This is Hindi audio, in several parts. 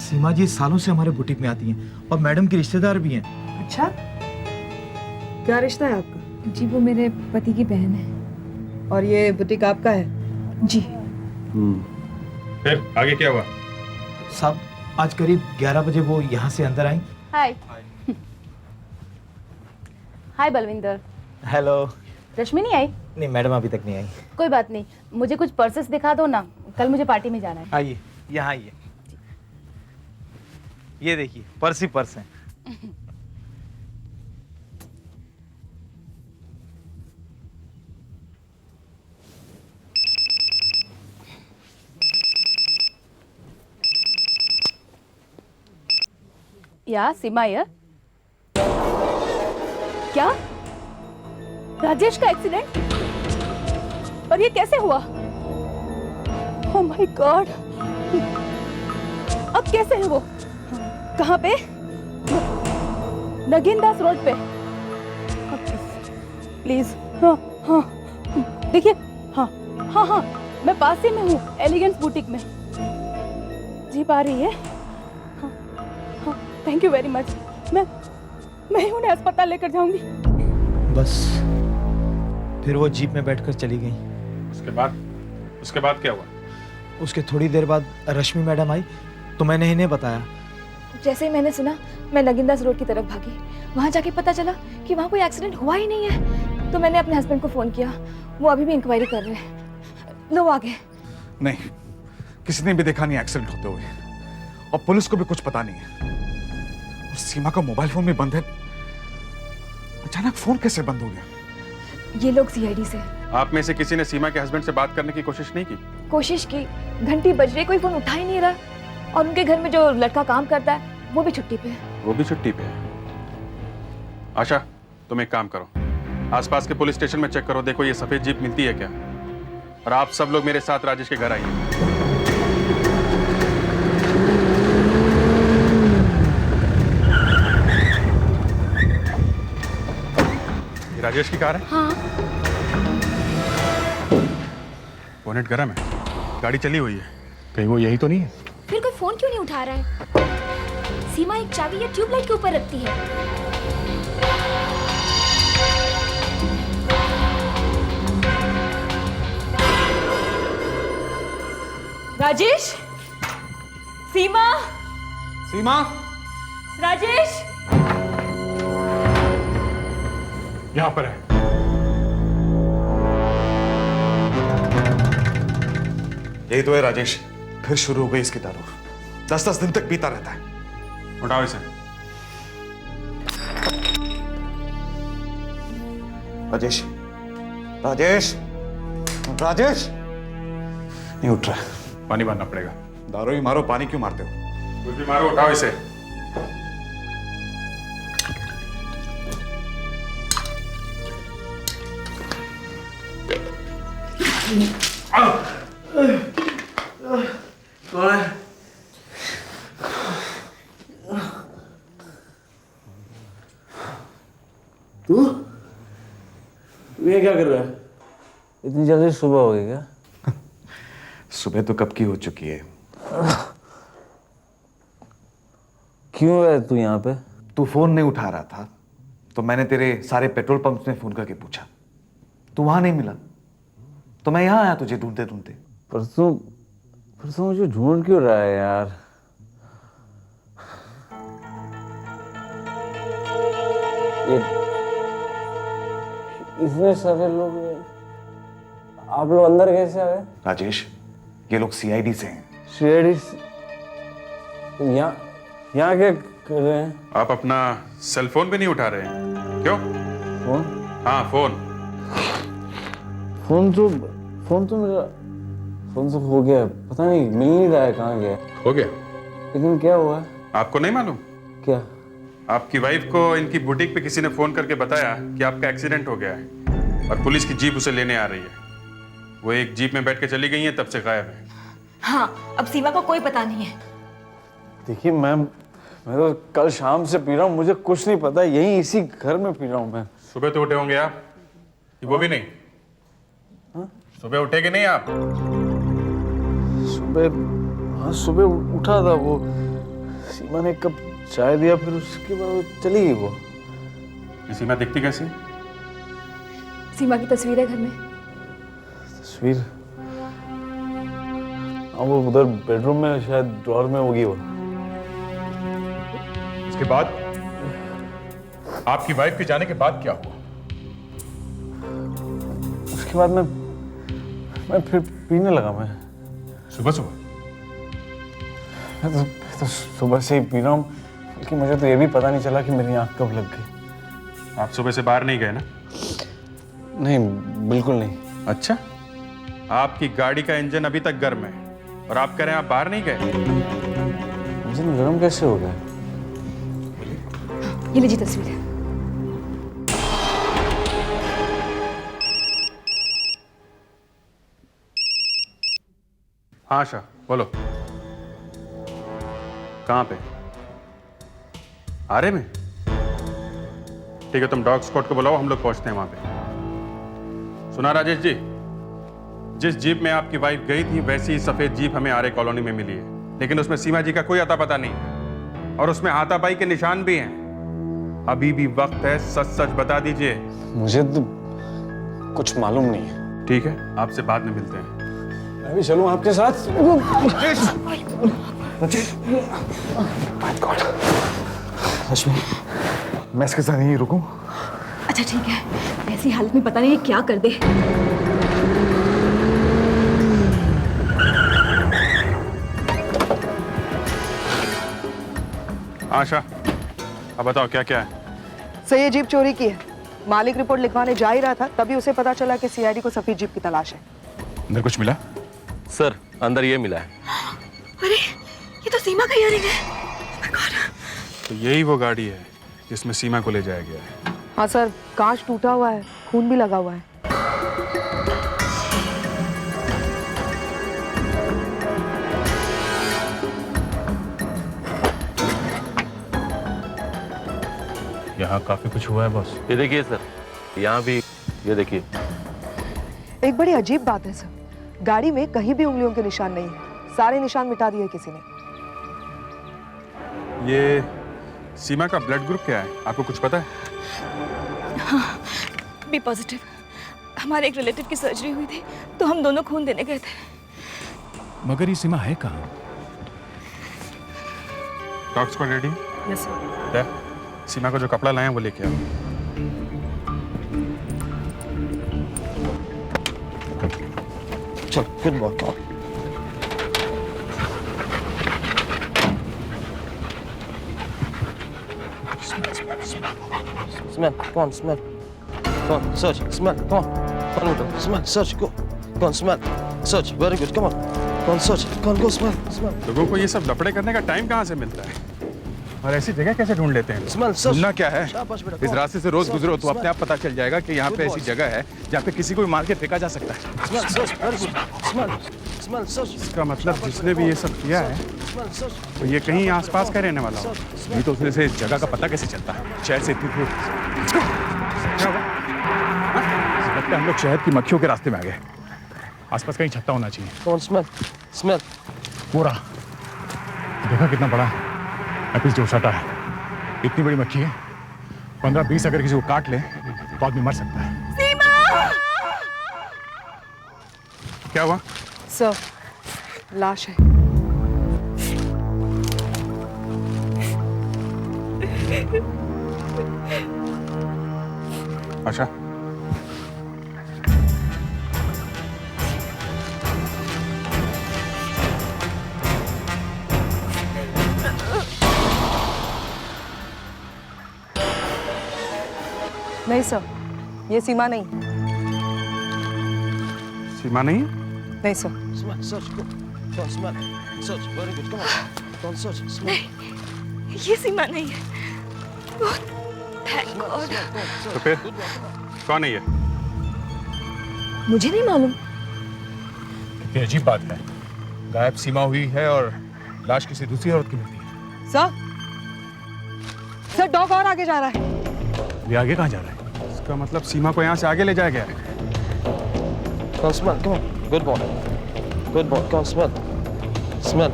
सीमा जी सालों से हमारे बुटीक में आती हैं और मैडम की रिश्तेदार भी हैं। अच्छा, क्या रिश्ता है आपका? जी वो मेरे पति की बहन है। और ये बुटीक आपका है? जी। फिर आगे क्या हुआ? साहब आज करीब 11 बजे वो यहाँ से अंदर आई। हाय। हाय बलविंदर। हेलो। रश्मि नहीं आई? नहीं मैडम अभी तक नहीं आई। कोई बात नहीं, मुझे कुछ पर्सेस दिखा दो ना, कल मुझे पार्टी में जाना है। आइए यहाँ आइए, ये देखिए पर्स ही पर्स हैं। या सीमा यार, क्या राजेश का एक्सीडेंट? और ये कैसे हुआ? ओह माय गॉड, अब कैसे है वो? कहाँ पे? नगीनदास रोड पे। प्लीज हाँ हाँ देखिए, हाँ हाँ हाँ मैं पास ही में हूँ, एलिगेंस बुटीक में। जीप आ रही है। हाँ हाँ थैंक यू वेरी मच। मैं ही उन्हें अस्पताल लेकर जाऊंगी। बस फिर वो जीप में बैठकर चली गई। उसके बाद क्या हुआ? उसके थोड़ी देर बाद रश्मि मैडम आई तो मैंने इन्हें बताया। जैसे ही मैंने सुना मैं नगीनदास रोड की तरफ भागी। वहाँ जाके पता चला कि वहाँ कोई एक्सीडेंट हुआ ही नहीं है। तो मैंने अपने हस्बैंड को फोन किया, वो अभी भी इंक्वायरी कर रहे हैं। लो आगे। नहीं, किसी ने भी देखा नहीं एक्सीडेंट होते हुए, और पुलिस को भी कुछ पता नहीं है। और सीमा का मोबाइल फोन भी बंद है। अचानक फोन कैसे बंद हो गया? ये लोग सीआईडी से। आप में से किसी ने सीमा के हस्बैंड से बात करने की कोशिश नहीं की? कोशिश की, घंटी बज रही, कोई फोन उठा ही नहीं रहा। और उनके घर में जो लड़का काम करता है वो भी छुट्टी पे है। वो भी छुट्टी पे है? आशा तुम एक काम करो, आसपास के पुलिस स्टेशन में चेक करो, देखो ये सफेद जीप मिलती है क्या। और आप सब लोग मेरे साथ राजेश के घर आइए। ये राजेश की कार है? हाँ। बोनेट गरम है, गाड़ी चली हुई है, कहीं वो यही तो नहीं है? फिर कोई फोन क्यों नहीं उठा रहा है? सीमा एक चाबी या ट्यूबलाइट के ऊपर रखती है। राजेश, सीमा, सीमा, राजेश। यहां पर है। यही तो है राजेश, फिर शुरू हो गई इसकी दारू। 10-10 दिन तक पीता रहता है। उठाओ इसे। राजेश, राजेश, राजेश, नहीं उठ रहा है। पानी मारना पड़ेगा। दारू ही मारो, पानी क्यों मारते हो? कुछ भी मारो, उठाओ इसे। कौन है? तू ये क्या कर रहा है? इतनी जल्दी सुबह हो गई क्या? सुबह तो कब की हो चुकी है। क्यों है तू यहाँ पे? तू फोन नहीं उठा रहा था तो मैंने तेरे सारे पेट्रोल पंप्स में फोन करके पूछा, तू वहां नहीं मिला तो मैं यहाँ आया तुझे ढूंढते ढूंढते। पर तू मुझे ढूंढ क्यों रहा है यार? इतने सारे लोग, आप लोग अंदर कैसे आ गए? राजेश, ये लोग सीआईडी से हैं। सीआईडी? यहाँ क्या कर रहे हैं? आप अपना सेल फोन भी नहीं उठा रहे हैं क्यों? फोन? हाँ फोन। फोन तो मेरा फोन तो हो गया, पता नहीं मिल नहीं रहा है, कहाँ गया? हो गया? लेकिन क्या हुआ? आपको नहीं मालूम? क्या? आपकी वाइफ को इनकी बुटीक पे किसी ने फोन करके बताया कि आपका एक्सीडेंट हो गया है और पुलिस की जीप उसे लेने आ रही है। वो एक जीप में बैठ के चली गई है, तब से गायब है। हाँ, अब सीमा को कोई पता नहीं है। देखिए मैं तो कल शाम से पी रहा हूँ, मुझे कुछ नहीं पता, यहीं इसी घर में पी रहा हूँ मैं। सुबह तो उठे होंगे आप? वो भी नहीं? सुबह उठे कि नहीं आप? सुबह, हाँ सुबह उठा था, वो सीमा ने कब चाय दिया, फिर उसके बाद वो चली गई वो। ये सीमा दिखती कैसी? सीमा की तस्वीर है घर में। तस्वीर? हाँ, वो उधर बेडरूम में शायद ड्रॉअर में होगी वो। उसके बाद आपकी वाइफ के जाने के बाद क्या हुआ? उसके बाद मैं फिर पीने लगा। मैं सुबह सुबह? मैं तो सुबह से ही पी रहा हूँ, लेकिन मुझे तो ये भी पता नहीं चला कि मेरी आँख कब लग गई। आप सुबह से बाहर नहीं गए ना? नहीं, बिल्कुल नहीं। अच्छा, आपकी गाड़ी का इंजन अभी तक गर्म है और आप कह रहे हैं आप बाहर नहीं गए? इंजन गर्म कैसे हो गया? ये लीजिए तस्वीर। हाँ आशा, बोलो। कहाँ पे? आरे में? ठीक है, तुम डॉग स्क्वाड को बुलाओ, हम लोग पहुंचते हैं वहां पे। सुना राजेश जी, जिस जीप में आपकी वाइफ गई थी वैसी ही सफेद जीप हमें आरे कॉलोनी में मिली है, लेकिन उसमें सीमा जी का कोई अता पता नहीं है और उसमें हाथापाई के निशान भी हैं। अभी भी वक्त है, सच सच बता दीजिए। मुझे तो कुछ मालूम नहीं है। ठीक है, आपसे बाद में मिलते हैं। मैं भी चलूं आपके साथ? रश्मि, मैं इसके साथ यहीं रुकूं? अच्छा ठीक है, ऐसी हालत में पता नहीं ये क्या कर दे। आशा, अब बताओ क्या क्या है? सर, ये जीप चोरी की है। मालिक रिपोर्ट लिखवाने जा ही रहा था, तभी उसे पता चला कि सीआईडी को सफेद जीप की तलाश है। अंदर कुछ मिला? सर, अंदर ये मिला है। अरे ये तो सीमा का इयरिंग है। Oh my God। तो यही वो गाड़ी है जिसमें सीमा को ले जाया गया है। हाँ सर, कांच टूटा हुआ है, खून भी लगा हुआ है। यहाँ काफी कुछ हुआ है बॉस। ये देखिए सर, यहाँ भी ये देखिए। एक बड़ी अजीब बात है सर, गाड़ी में कहीं भी उंगलियों के निशान नहीं है। सारे निशान मिटा दिए किसी ने। ये सीमा का ब्लड ग्रुप क्या है, आपको कुछ पता है? हाँ, बी पॉजिटिव। हमारे एक रिलेटिव की सर्जरी हुई थी तो हम दोनों खून देने गए थे। मगर ये सीमा है कहाँ? Dog squad ready? Yes sir. Seema को जो कपड़ा लाए हैं वो लेके आओ। चल, good boy. Smell, come on, smell. Come on, search, smell, come on. Come on, smell, search, go. Come on, smell, search, very good, come on. Come on, search, come on, go, smell, smell. लोगों को ये सब लफड़े करने का टाइम कहाँ से मिलता है और ऐसी जगह कैसे ढूंढ लेते हैं? Smell, search. सुनना क्या है? शाबाश बेटा, इस come on. रास्ते से रोज गुजरो तो अपने आप पता चल जाएगा कि यहाँ पे ऐसी जगह है जहाँ पे किसी को भी मार के फेंका जा सकता है। Smell, search, very good. Smell, smell, search. इसका मतलब जिसने भी ये सब किया है Smell, search. तो ये कहीं आसपास का रहने वाला हो। नहीं तो उसमें से इस जगह का पता कैसे चलता है? शहर से इतनी दूर। क्या हुआ? लगता है हम लोग शहद की मक्खियों के रास्ते में आ गए। आसपास कहीं छत्ता होना चाहिए। Come on, smell, smell. पूरा देखा कितना बड़ा एपिस सटा है। इतनी बड़ी मक्खी है, 15-20 अगर किसी को काट ले तो आदमी मर सकता है। क्या हुआ? सर, लाश है। आशा, नहीं सर, ये सीमा नहीं। सीमा नहीं? नहीं sir. Smell, search, go. Come on, smell, search, very good, come on. Come on, search, smell. ये सीमा नहीं है। Thank Smell, God। smell, come on, search. तो फिर Good boy, come on. कौन है ये? मुझे नहीं मालूम। कितनी अजीब बात है, गायब सीमा हुई है और लाश किसी दूसरी औरत की मिलती है। सर, डॉग और आगे जा रहा है। ये आगे कहाँ जा रहा है? इसका मतलब सीमा को यहाँ से आगे ले जाया गया है। Come on, smell, come on. Good boy. Good boy, come on, smell. Smell.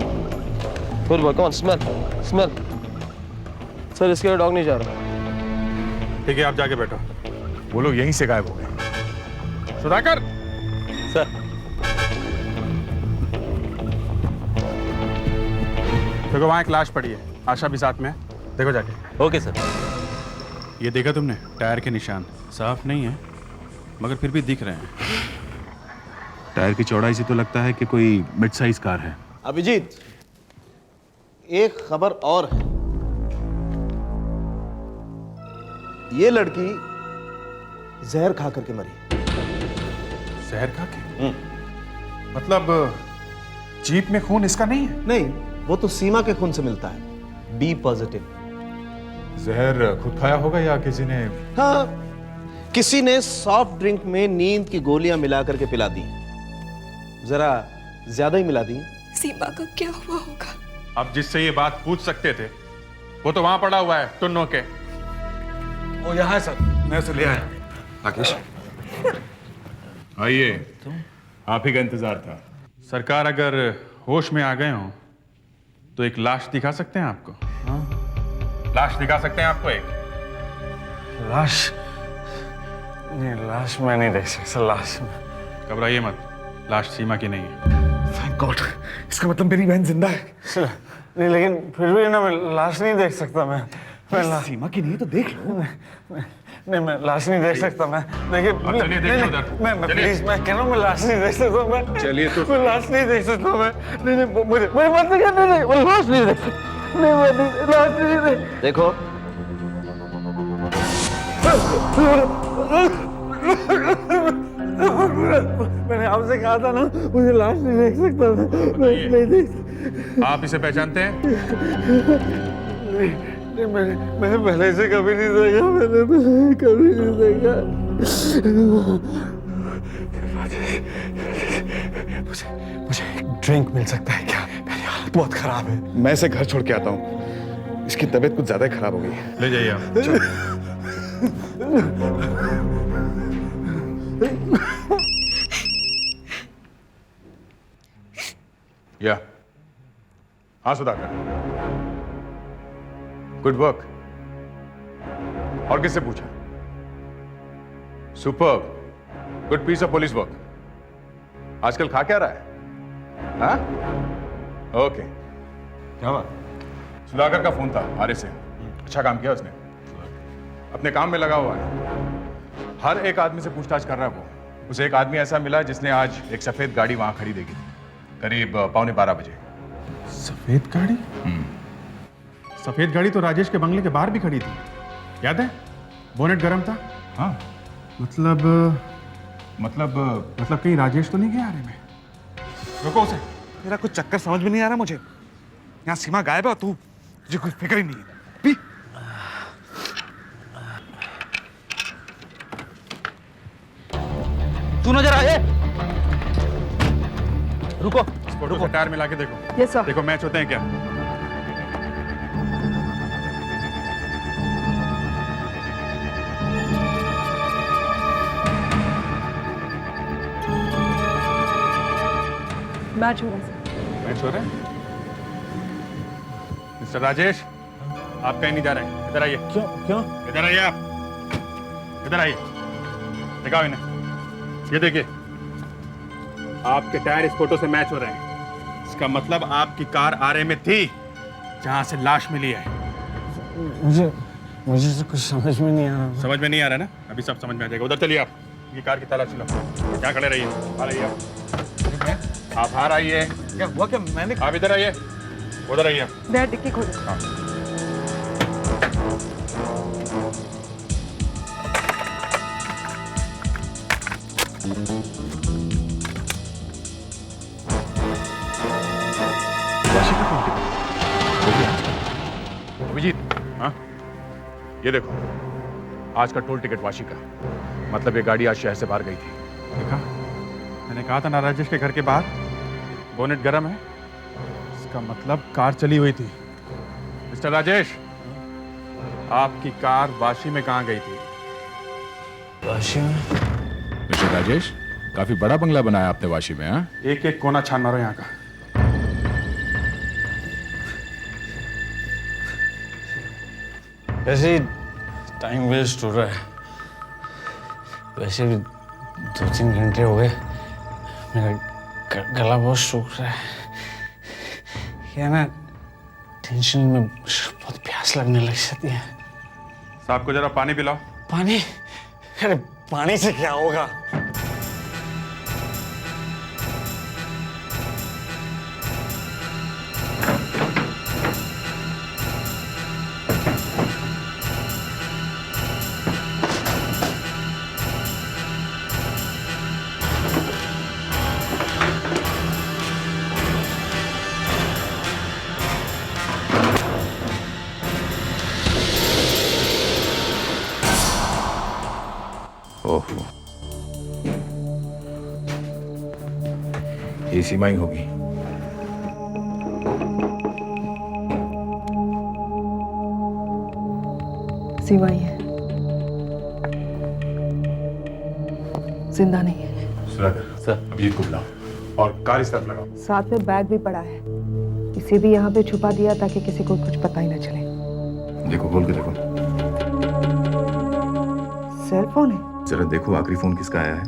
Good boy, come on, smell, smell. Sir इसके डॉग नहीं जा रहा। ठीक है, आप जाके बैठो। वो लोग यहीं से गायब हो गए। सुधाकर, सर देखो वहां एक लाश पड़ी है, आशा भी साथ में है, देखो जाके। Okay sir. ये देखा तुमने? टायर के निशान साफ नहीं है मगर फिर भी दिख रहे हैं। टायर की चौड़ाई से तो लगता है कि कोई मिड साइज कार है। अभिजीत, एक खबर और है। ये लड़की जहर खा करके मरी। जहर खा के? मतलब जीप में खून इसका नहीं है? नहीं, वो तो सीमा के खून से मिलता है, बी पॉजिटिव। जहर खुद खाया होगा या किसी ने? हाँ, किसी ने सॉफ्ट ड्रिंक में नींद की गोलियां मिला करके पिला दी, जरा ज्यादा ही मिला दी। सीमा का क्या हुआ होगा? अब जिससे ये बात पूछ सकते थे वो तो वहां पड़ा हुआ है टुन्नो के। वो यहाँ है सर, मैं उसे ले आया। राकेश, आइए, आप ही का इंतजार था। सरकार अगर होश में आ गए हो तो एक लाश दिखा सकते हैं आपको? लाश दिखा सकते हैं आपको? एक लाश? नहीं, लाश मैं नहीं देख सकता। लाश में घबराइए मत, लाश सीमा की नहीं है। थैंक गॉड, इसका मतलब मेरी बहन जिंदा है। नहीं, लेकिन फिर भी ना, मैं लाश नहीं देख सकता। मैं सीमा की नहीं तो देख लो। नहीं, मैं लाश नहीं देख सकता। मैं देखिए, चलिए देखिए उधर। मैं प्लीज, मैं कह रहा हूँ, मैं लाश नहीं देख सकता। मैं चलिए तो। मैं लाश नहीं देख सकता। मैं नहीं, मुझे मत नहीं, मैं लाश नहीं देख सकता। नहीं, मैं लाश नहीं देख। देखो, मैंने आपसे कहा था ना, मुझे लाश नहीं देख सकता। मैं नहीं देख सकता। आप इसे पहचानते हैं? नहीं, मैंने पहले से कभी नहीं देखा। मैंने पहले कभी नहीं देखा। मुझे एक ड्रिंक मिल सकता है क्या? मेरी हालत बहुत खराब है। मैं इसे घर छोड़ के आता हूँ, इसकी तबीयत कुछ ज्यादा ही खराब हो गई है। ले जाइए आप। या हाँ सुधाकर, गुड वर्क। और किससे पूछा? Super, good piece of police work. आजकल खा क्या रहा है? हाँ? ओके, क्या बात? सुधाकर का फोन था आर्य से। अच्छा काम किया उसने, अपने काम में लगा हुआ है। हर एक आदमी से पूछताछ कर रहा है वो। उसे एक आदमी ऐसा मिला जिसने आज एक सफेद गाड़ी वहां खड़ी देखी थी, करीब 11:15 बजे। सफेद गाड़ी? सफेद गाड़ी तो राजेश के बंगले के बाहर भी खड़ी थी, याद है? बोनेट गर्म था। हाँ, मतलब कहीं राजेश तो नहीं गया आरे में? रुको उसे। मेरा कुछ चक्कर समझ में नहीं आ रहा मुझे। यहाँ सीमा गायब है और तुझे कुछ फिक्र ही नहीं है। पी। तू नजर आए। रुको, फोटो को टायर मिला के देखो। Yes sir. देखो मैच होते हैं क्या? मैच हो रहा है सर। मैच हो रहा है? मिस्टर राजेश, आप कहीं नहीं जा रहे हैं। इधर आइए। क्यों? इधर आइए आप। इधर आइए, दिखाओ इन्हें। ये देखिए, आपके टायर इस फोटो से मैच हो रहे हैं। इसका मतलब आपकी कार आरे में थी जहां से लाश मिली है। मुझे तो कुछ समझ में नहीं आ रहा। समझ में नहीं आ रहा ना? अभी सब समझ में आ जाएगा। उधर चलिए आप, ये कार की तलाशी लो। क्या खड़े रहिए, बाहर आइए आप बाहर आइए। क्या हुआ? क्या मैंने? आप इधर आइए, उधर आइए। मैं डिक्की खोलो। हाँ। अभिजीत, हाँ? ये देखो, आज का टोल टिकट वाशी का। मतलब ये गाड़ी आज शहर से बाहर गई थी। देखा, मैंने कहा था ना राजेश के घर के बाहर बोनेट गर्म है। इसका मतलब कार चली हुई थी। मिस्टर राजेश, आपकी कार वाशी में कहाँ गई थी? वाशी में? मिस्टर राजेश, काफी बड़ा बंगला बनाया आपने वाशी में। हाँ, एक एक कोना छान मारो यहाँ का। ऐसे ही टाइम वेस्ट हो रहा है। वैसे भी 2-3 घंटे हो गए, मेरा गला बहुत सूख रहा है। क्या ना, टेंशन में बहुत प्यास लगने लग जाती है। साहब को जरा पानी पिलाओ। पानी? अरे पानी से क्या होगा? ओहो, ये सीमा ही होगी। सीमा ही है, जिंदा नहीं है। सर, अभिजीत को बुलाओ और कार इस तरफ लगाओ। साथ में बैग भी पड़ा है, इसे भी यहाँ पे छुपा दिया ताकि किसी को कुछ पता ही ना चले। देखो, खोल के देखो। सेल फोन है, जरा देखो आखिरी फोन किसका आया है।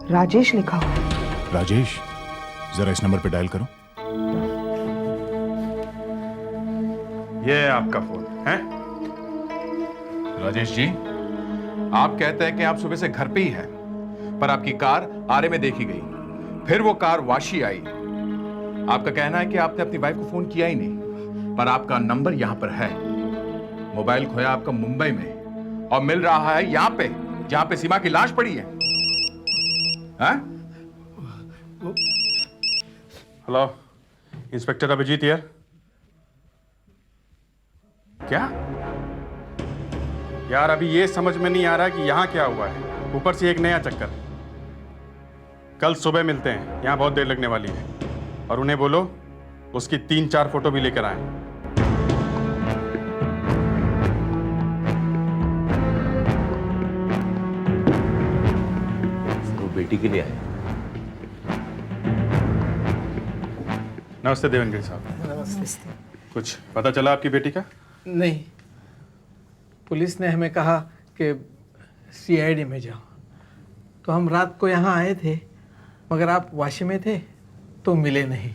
राजेश लिखा हुआ है। राजेश, जरा इस नंबर पे डायल करो। ये है आपका फोन है? राजेश जी, आप कहते हैं कि आप सुबह से घर पे ही हैं, पर आपकी कार आरे में देखी गई, फिर वो कार वाशी आई। आपका कहना है कि आपने अपनी वाइफ को फोन किया ही नहीं, पर आपका नंबर यहां पर है। मोबाइल खोया आपका मुंबई में और मिल रहा है यहां पे, जहां पे सीमा की लाश पड़ी है। हाँ? Hello, inspector Abhijit here. क्या यार, अभी ये समझ में नहीं आ रहा कि यहाँ क्या हुआ है। ऊपर से एक नया चक्कर। कल सुबह मिलते हैं, यहाँ बहुत देर लगने वाली है। और उन्हें बोलो उसकी 3-4 फोटो भी लेकर आए। वो बेटी के लिए आए। नमस्ते देवेंद्र साहब। नमस्ते। कुछ पता चला आपकी बेटी का? नहीं, पुलिस ने हमें कहा कि सीआईडी में जाओ, तो हम रात को यहाँ आए थे, मगर आप वाशी में थे तो मिले नहीं।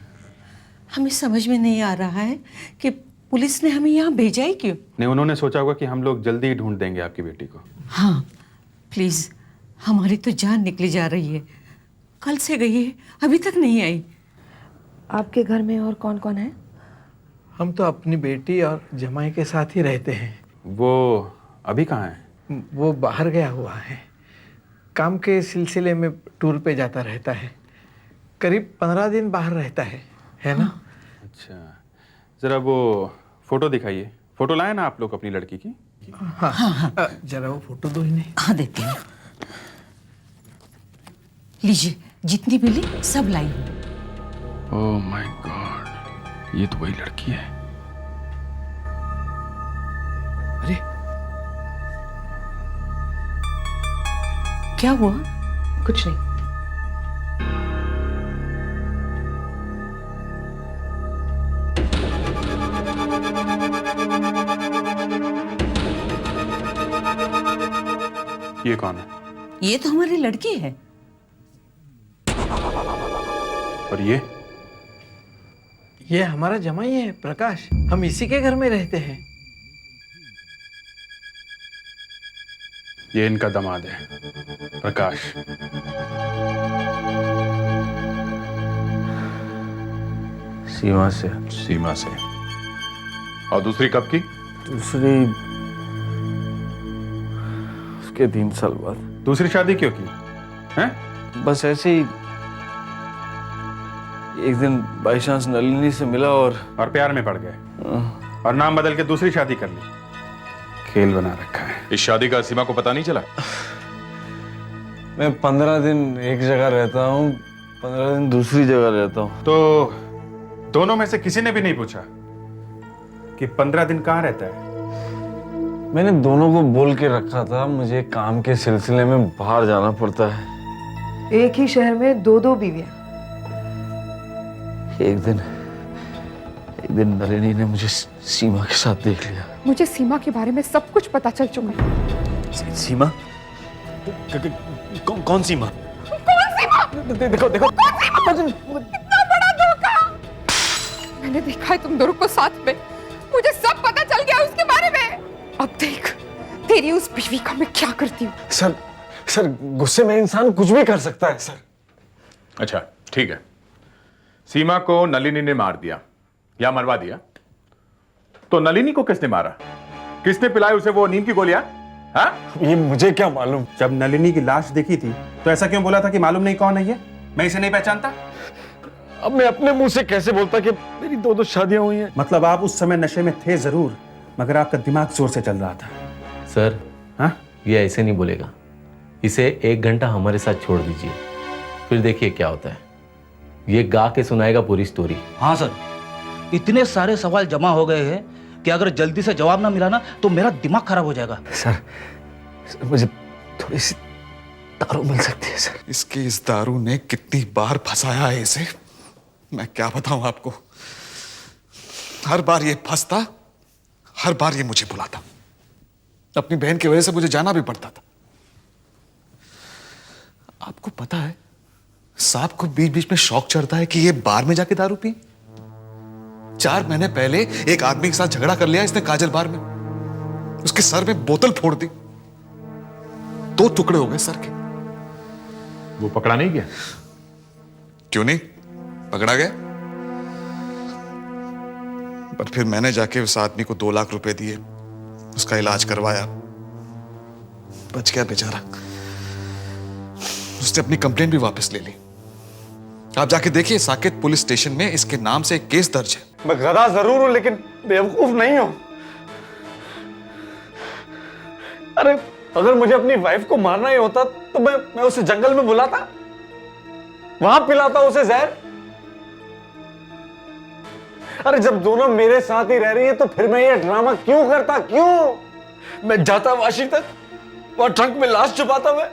हमें समझ में नहीं आ रहा है कि पुलिस ने हमें यहाँ भेजा ही क्यों। नहीं, उन्होंने सोचा होगा कि हम लोग जल्दी ही ढूंढ देंगे आपकी बेटी को। हाँ प्लीज, हमारी तो जान निकली जा रही है। कल से गई है, अभी तक नहीं आई। आपके घर में और कौन कौन है? हम तो अपनी बेटी और जमाई के साथ ही रहते हैं। वो अभी कहाँ है? वो बाहर गया हुआ है, काम के सिलसिले में टूर पे जाता रहता है। करीब 15 दिन बाहर रहता है ना? अच्छा, जरा वो फोटो दिखाइए। फोटो लाए ना आप लोग अपनी लड़की की? हाँ हाँ, जरा वो फोटो दो इन्हें। हाँ देती हूँ, लीजिए, जितनी मिली सब लाई हूँ। ओह माय गॉड, ये तो वही लड़की है। अरे क्या हुआ? कुछ नहीं। ये कौन है? ये तो हमारी लड़की है। और ये हमारा जमाई है प्रकाश, हम इसी के घर में रहते हैं। ये इनका दामाद है प्रकाश। सीमा से। सीमा से। और दूसरी कब की? दूसरी उसके 3 साल बाद। दूसरी शादी क्यों की हैं? बस ऐसे ही एक दिन बाई चांस नलिनी से मिला और प्यार में पड़ गए और नाम बदल के दूसरी शादी कर ली। खेल बना रखा है। इस शादी का सीमा को पता नहीं चला? मैं 15 दिन एक जगह रहता हूँ, 15 दिन दूसरी जगह रहता हूँ। तो दोनों में से किसी ने भी नहीं पूछा कि 15 दिन कहाँ रहता है? मैंने दोनों को बोल के रखा था, मुझे काम के सिलसिले में बाहर जाना पड़ता है। एक ही शहर में 2-2 बीवियां। एक दिन एक दिन नलिनी ने मुझे सीमा के साथ देख लिया। मुझे सीमा के बारे में सब कुछ पता चल चुका है। सीमा? कौन सीमा? देखो देखो कितना बड़ा धोखा। मैंने देखा है तुम दोनों को साथ में, मुझे सब पता चल गया उसके बारे में। अब देख तेरी उस बीवी का मैं क्या करती हूँ। सर गुस्से में इंसान कुछ भी कर सकता है सर। अच्छा ठीक है, सीमा को नलिनी ने मार दिया या मरवा दिया, तो नलिनी को किसने मारा? किसने पिलाई उसे वो नींद की गोलियां? हाँ? ये मुझे क्या मालूम। जब नलिनी की लाश देखी थी तो ऐसा क्यों बोला था कि मालूम नहीं कौन है ये, मैं इसे नहीं पहचानता? अब मैं अपने मुंह से कैसे बोलता कि मेरी दो शादियां हुई हैं। मतलब आप उस समय नशे में थे जरूर, मगर आपका दिमाग जोर से चल रहा था। सर हाँ, ये ऐसे नहीं बोलेगा, इसे 1 घंटा हमारे साथ छोड़ दीजिए, फिर देखिए क्या होता है। ये गा के सुनाएगा पूरी स्टोरी। हाँ सर, इतने सारे सवाल जमा हो गए हैं कि अगर जल्दी से जवाब ना मिला ना तो मेरा दिमाग खराब हो जाएगा। सर मुझे थोड़ी सी दारू मिल सकती है सर? इसकी इस दारू ने कितनी बार फंसाया है इसे, मैं क्या बताऊं आपको। हर बार ये फंसता, हर बार ये मुझे बुलाता। अपनी बहन की वजह से मुझे जाना भी पड़ता था। आपको पता है साहब को बीच बीच में शौक चढ़ता है कि ये बार में जाके दारू पी। 4 महीने पहले एक आदमी के साथ झगड़ा कर लिया इसने काजल बार में, उसके सर में बोतल फोड़ दी, 2 टुकड़े हो गए सर के। वो पकड़ा नहीं गया? क्यों नहीं पकड़ा गया, पर फिर मैंने जाके उस आदमी को 2 लाख रुपए दिए, उसका इलाज करवाया, बच गया बेचारा। उसने अपनी कंप्लेंट भी वापस ले ली। आप जाके देखिए साकेत पुलिस स्टेशन में इसके नाम से एक केस दर्ज है। मैं गधा जरूर हूं लेकिन बेवकूफ नहीं हूं। अरे अगर मुझे अपनी वाइफ को मारना ही होता तो मैं उसे जंगल में बुलाता, वहां पिलाता उसे जहर। अरे जब दोनों मेरे साथ ही रह रही है तो फिर मैं ये ड्रामा क्यों करता? क्यों? मैं जाता वाशी तक और ट्रंक में लाश छुपाता मैं।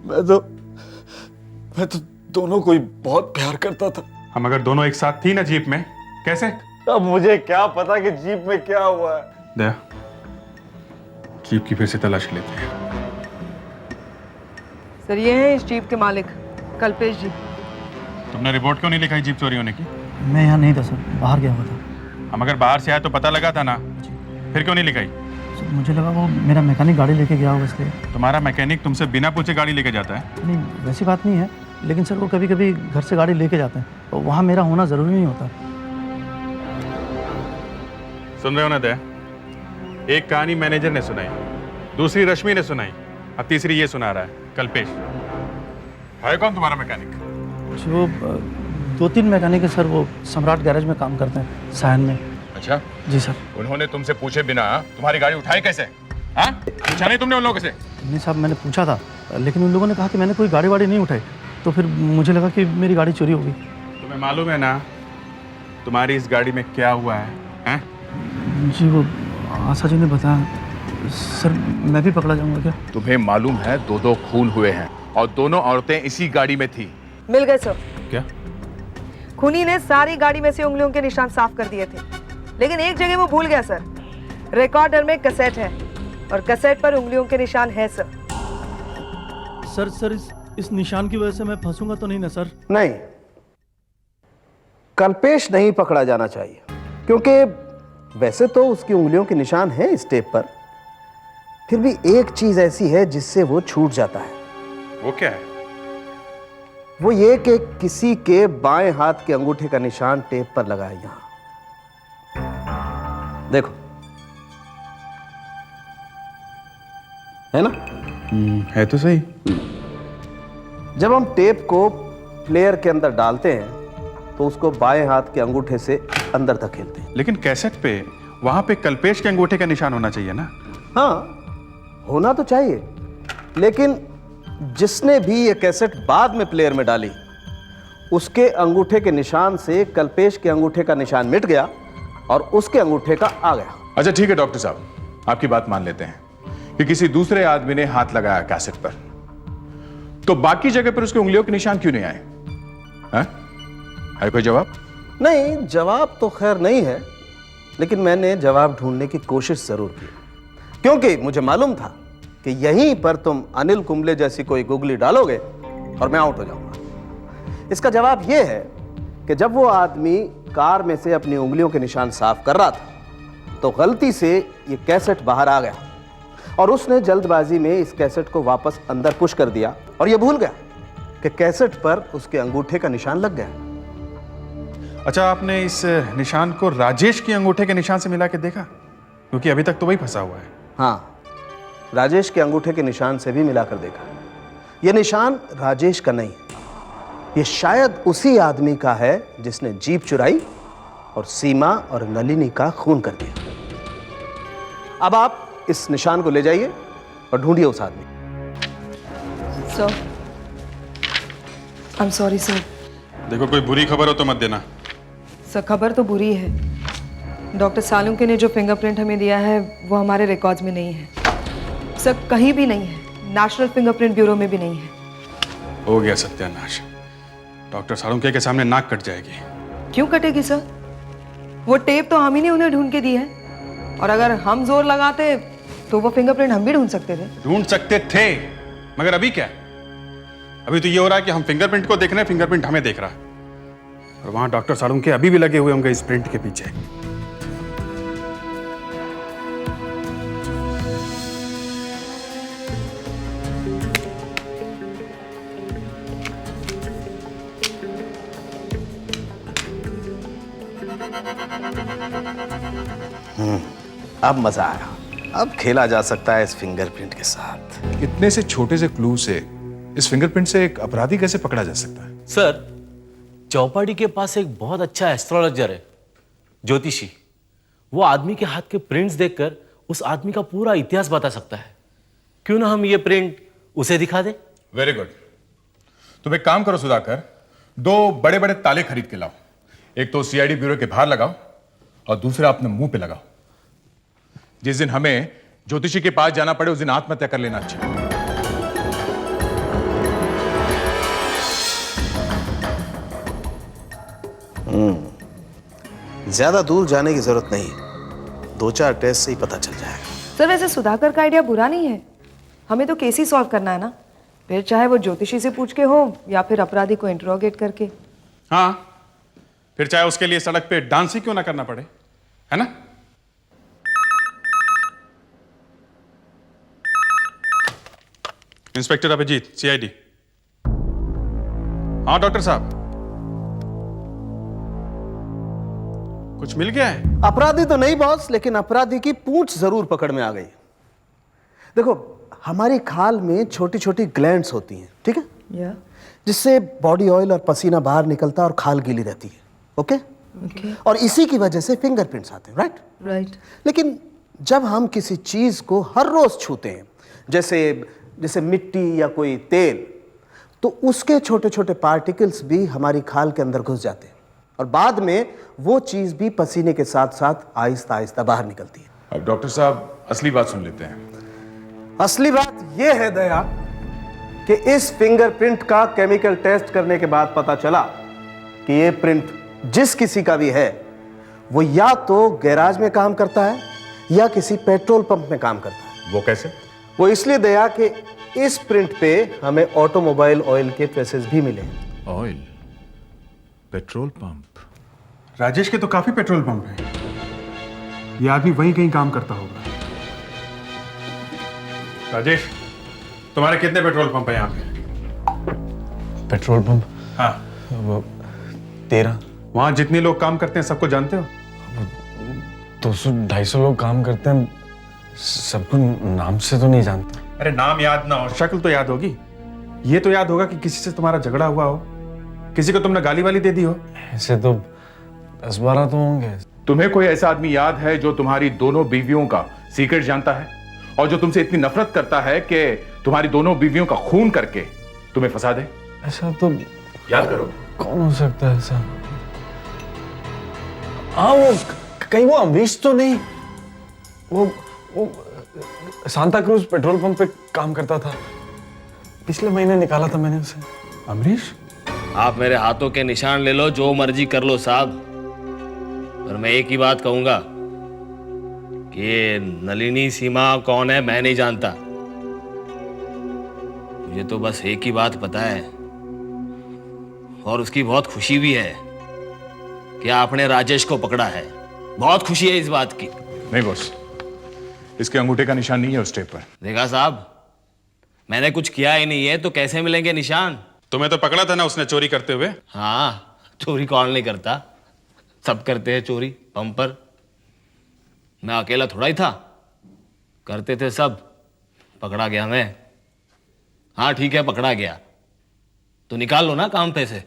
मैं तो दोनों को ही बहुत प्यार करता था। हम अगर दोनों एक साथ थी ना जीप में, कैसे? अब मुझे क्या पता कि जीप में क्या हुआ है। दया, जीप की फिर से तलाश लेते हैं। सर ये हैं इस जीप के मालिक कल्पेश जी। तुमने रिपोर्ट क्यों नहीं लिखाई जीप चोरी होने की? मैं यहाँ नहीं था सर, बाहर गया हुआ था। हम अगर बाहर से आए तो पता लगा था ना, फिर क्यों नहीं लिखाई? सर मुझे लगा वो मेरा मैकेनिक गाड़ी लेके गया होगा इसलिए। तुम्हारा मैकेनिक तुमसे बिना पूछे गाड़ी लेके जाता है? नहीं वैसी बात नहीं है, लेकिन सर वो कभी कभी घर से गाड़ी लेके जाते हैं, तो वहाँ मेरा होना ज़रूरी नहीं होता। सुन रहे हो ना दया, एक कहानी मैनेजर ने सुनाई, दूसरी रश्मि ने सुनाई, अब तीसरी ये सुना रहा है कल्पेश। है कौन तुम्हारा मैकेनिक? जो 2-3 मैकेनिक है सर, वो सम्राट गैरेज में काम करते हैं सायन में। अच्छा जी सर। उन्होंने तुमसे पूछे बिना तुम्हारी गाड़ी उठाई कैसे? हाँ? पूछा नहीं तुमने उन लोगों से? नहीं साहब मैंने पूछा था, लेकिन उन लोगों ने कहा कि मैंने कोई गाड़ी वाड़ी नहीं उठाई, तो फिर मुझे लगा कि मेरी गाड़ी चोरी हो गई। तुम्हें मालूम है ना तुम्हारी इस गाड़ी में क्या हुआ है? हैं? जी वो आशा जी ने बताया सर, मैं भी पकड़ा जाऊंगा क्या? तुम्हें मालूम है 2 खून हुए हैं और दोनों औरतें इसी गाड़ी में थी। मिल गए सर। क्या? खूनी ने सारी गाड़ी में से उंगलियों के निशान साफ कर दिए थे, लेकिन एक जगह वो भूल गया सर। रिकॉर्डर में कैसेट है और कैसेट पर उंगलियों के निशान है सर। सर इस निशान की वजह से मैं फंसूंगा तो नहीं ना सर? नहीं, कल्पेश नहीं पकड़ा जाना चाहिए, क्योंकि वैसे तो उसकी उंगलियों के निशान हैं इस टेप पर, फिर भी एक चीज ऐसी है जिससे वो छूट जाता है। वो क्या है? वो ये कि किसी के बाएं हाथ के अंगूठे का निशान टेप पर लगा है यहां, देखो, है ना? है तो सही। जब हम टेप को प्लेयर के अंदर डालते हैं तो उसको बाएं हाथ के अंगूठे से अंदर धकेलते हैं। लेकिन कैसेट पे वहां पे कल्पेश के अंगूठे का निशान होना चाहिए ना? हाँ होना तो चाहिए, लेकिन जिसने भी ये कैसेट बाद में प्लेयर में डाली उसके अंगूठे के निशान से कल्पेश के अंगूठे का निशान मिट गया और उसके अंगूठे का आ गया। अच्छा ठीक है डॉक्टर साहब, आपकी बात मान लेते हैं, कि किसी दूसरे आदमी ने हाथ लगाया कैसेट पर, तो बाकी जगह पर उसके उंगलियों के निशान क्यों नहीं आए? हैं? है कोई जवाब? नहीं, जवाब तो खैर नहीं है, लेकिन मैंने जवाब ढूंढने की कोशिश जरूर की, क्योंकि मुझे मालूम था कि यहीं पर तुम अनिल कुंबले जैसी कोई गुगली डालोगे और मैं आउट हो जाऊंगा। इसका जवाब यह है कि जब वो आदमी कार में से अपनी उंगलियों के निशान साफ कर रहा था, तो गलती से ये कैसेट बाहर आ गया और उसने जल्दबाजी में इस कैसेट को वापस अंदर पुश कर दिया और ये भूल गया कि कैसेट पर उसके अंगूठे का निशान लग गया। अच्छा, आपने इस निशान को राजेश के अंगूठे के निशान से मिला के देखा? क्योंकि अभी तक तो वही फंसा हुआ है। हाँ, राजेश के अंगूठे के निशान से भी मिलाकर देखा। यह निशान राजेश का नहीं है, यह शायद उसी आदमी का है जिसने जीप चुराई और सीमा और नलिनी का खून कर दिया। अब आप इस निशान को ले जाइए और ढूंढिए उस आदमी। Sir, I am sorry sir. देखो, कोई बुरी खबर हो तो मत देना। सर, खबर तो बुरी है। डॉक्टर सालुंके ने जो फिंगरप्रिंट हमें दिया है वो हमारे रिकॉर्ड्स में नहीं है। सर, कहीं भी नहीं है, नेशनल फिंगरप्रिंट ब्यूरो में भी नहीं है। हो गया सत्यानाश। डॉक्टर सालुंके के सामने नाक कट जाएगी। क्यों कटेगी सर? वो टेप तो हम ही ने उन्हें ढूंढ के दी है, और अगर हम जोर लगाते तो वो फिंगरप्रिंट हम भी ढूंढ सकते थे। ढूंढ सकते थे, मगर अभी क्या? अभी तो ये हो रहा है कि हम फिंगरप्रिंट को देख रहे हैं, फिंगरप्रिंट हमें देख रहा है। और वहां डॉक्टर सालुंके अभी भी लगे हुए होंगे इस प्रिंट के पीछे। अब मजा आया। अब खेला जा सकता है इस फिंगरप्रिंट के साथ। इतने से छोटे से क्लू से इस फिंगरप्रिंट से एक अपराधी कैसे पकड़ा जा सकता है? सर, चौपाटी के पास एक बहुत अच्छा एस्ट्रोलॉजर है, ज्योतिषी। वो आदमी के हाथ के प्रिंट्स देखकर उस आदमी का पूरा इतिहास बता सकता है। क्यों ना हम ये प्रिंट उसे दिखा दें? Very good. तुम एक काम करो सुधाकर, 2 बड़े बड़े ताले खरीद के लाओ। एक तो सीआईडी ब्यूरो के बाहर लगाओ और दूसरा अपने मुंह पे लगाओ। जिस दिन हमें ज्योतिषी के पास जाना पड़े उस दिन आत्महत्या कर लेना अच्छा। ज्यादा दूर जाने की जरूरत नहीं, 2-4 टेस्ट से ही पता चल जाएगा। सर, वैसे सुधाकर का आइडिया बुरा नहीं है। हमें तो केस ही सॉल्व करना है ना, फिर चाहे वो ज्योतिषी से पूछ के हो या फिर अपराधी को इंटरोगेट करके। हाँ, फिर चाहे उसके लिए सड़क पे डांस ही क्यों ना करना पड़े, है ना? Inspector Abhijit, CID. हाँ डॉक्टर साहब, कुछ मिल गया है? अपराधी तो नहीं बॉस, लेकिन अपराधी की पूंछ जरूर पकड़ में आ गई। देखो, हमारी खाल में छोटी छोटी ग्लैंड्स होती हैं, ठीक है? जिससे बॉडी ऑयल और पसीना बाहर निकलता है और खाल गीली रहती है। ओके? और इसी की वजह से फिंगरप्रिंट्स आते हैं, राइट? लेकिन जब हम किसी चीज को हर रोज छूते हैं, जैसे मिट्टी या कोई तेल, तो उसके छोटे छोटे पार्टिकल्स भी हमारी खाल के अंदर घुस जाते हैं और बाद में वो चीज भी पसीने के साथ साथ आहिस्ता आहिस्ता बाहर निकलती है। अब डॉक्टर साहब, असली बात सुन लेते हैं। असली बात यह है दया कि इस फिंगरप्रिंट का केमिकल टेस्ट करने के बाद पता चला कि ये प्रिंट जिस किसी का भी है वो या तो गैराज में काम करता है या किसी पेट्रोल पंप में काम करता है। वो कैसे? वो इसलिए दया कि इस प्रिंट पे हमें ऑटोमोबाइल ऑयल के ट्रेसेस भी मिले। ऑयल? Petrol pump? राजेश के तो काफी पेट्रोल पंप हैं। ये आदमी वहीं कहीं काम करता होगा। राजेश, तुम्हारे कितने पेट्रोल पंप हैं यहाँ पे? Petrol pump? हाँ, वो 13। वहां जितने लोग काम करते हैं सबको जानते हो? 200-250 लोग काम करते हैं, सबको नाम से तो नहीं जानते। अरे नाम याद ना हो, शक्ल तो याद होगी। ये तो याद होगा कि किसी से तुम्हारा झगड़ा हुआ हो, किसी को तुमने गाली वाली दे दी हो। ऐसे तो 10-12 तो होंगे। तुम्हें कोई ऐसा आदमी याद है जो तुम्हारी दोनों बीवियों का सीक्रेट जानता है और जो तुमसे इतनी नफरत करता है कि तुम्हारी दोनों बीवियों का खून करके तुम्हें फंसा दे? ऐसा तो याद करो। कौन हो सकता है ऐसा? हाँ, वो कहीं वो अमरीश तो नहीं? वो सांता क्रूज पेट्रोल पंप पे काम करता था। पिछले महीने निकाला था मैंने उसे। अमरीश, आप मेरे हाथों के निशान ले लो, जो मर्जी कर लो साहब, पर मैं एक ही बात कहूंगा कि नलिनी सीमा कौन है मैं नहीं जानता। मुझे तो बस एक ही बात पता है, और उसकी बहुत खुशी भी है कि आपने राजेश को पकड़ा है। बहुत खुशी है इस बात की। नहीं बॉस, इसके अंगूठे का निशान नहीं है उस टेप पर। देखा साहब, मैंने कुछ किया ही नहीं है तो कैसे मिलेंगे निशान? तुम्हें तो पकड़ा था ना उसने चोरी करते हुए। हाँ, चोरी कौन नहीं करता, सब करते हैं चोरी पंप पर। मैं अकेला थोड़ा ही था, करते थे सब। पकड़ा गया मैं। हाँ ठीक है, पकड़ा गया तो निकाल लो ना काम पे से।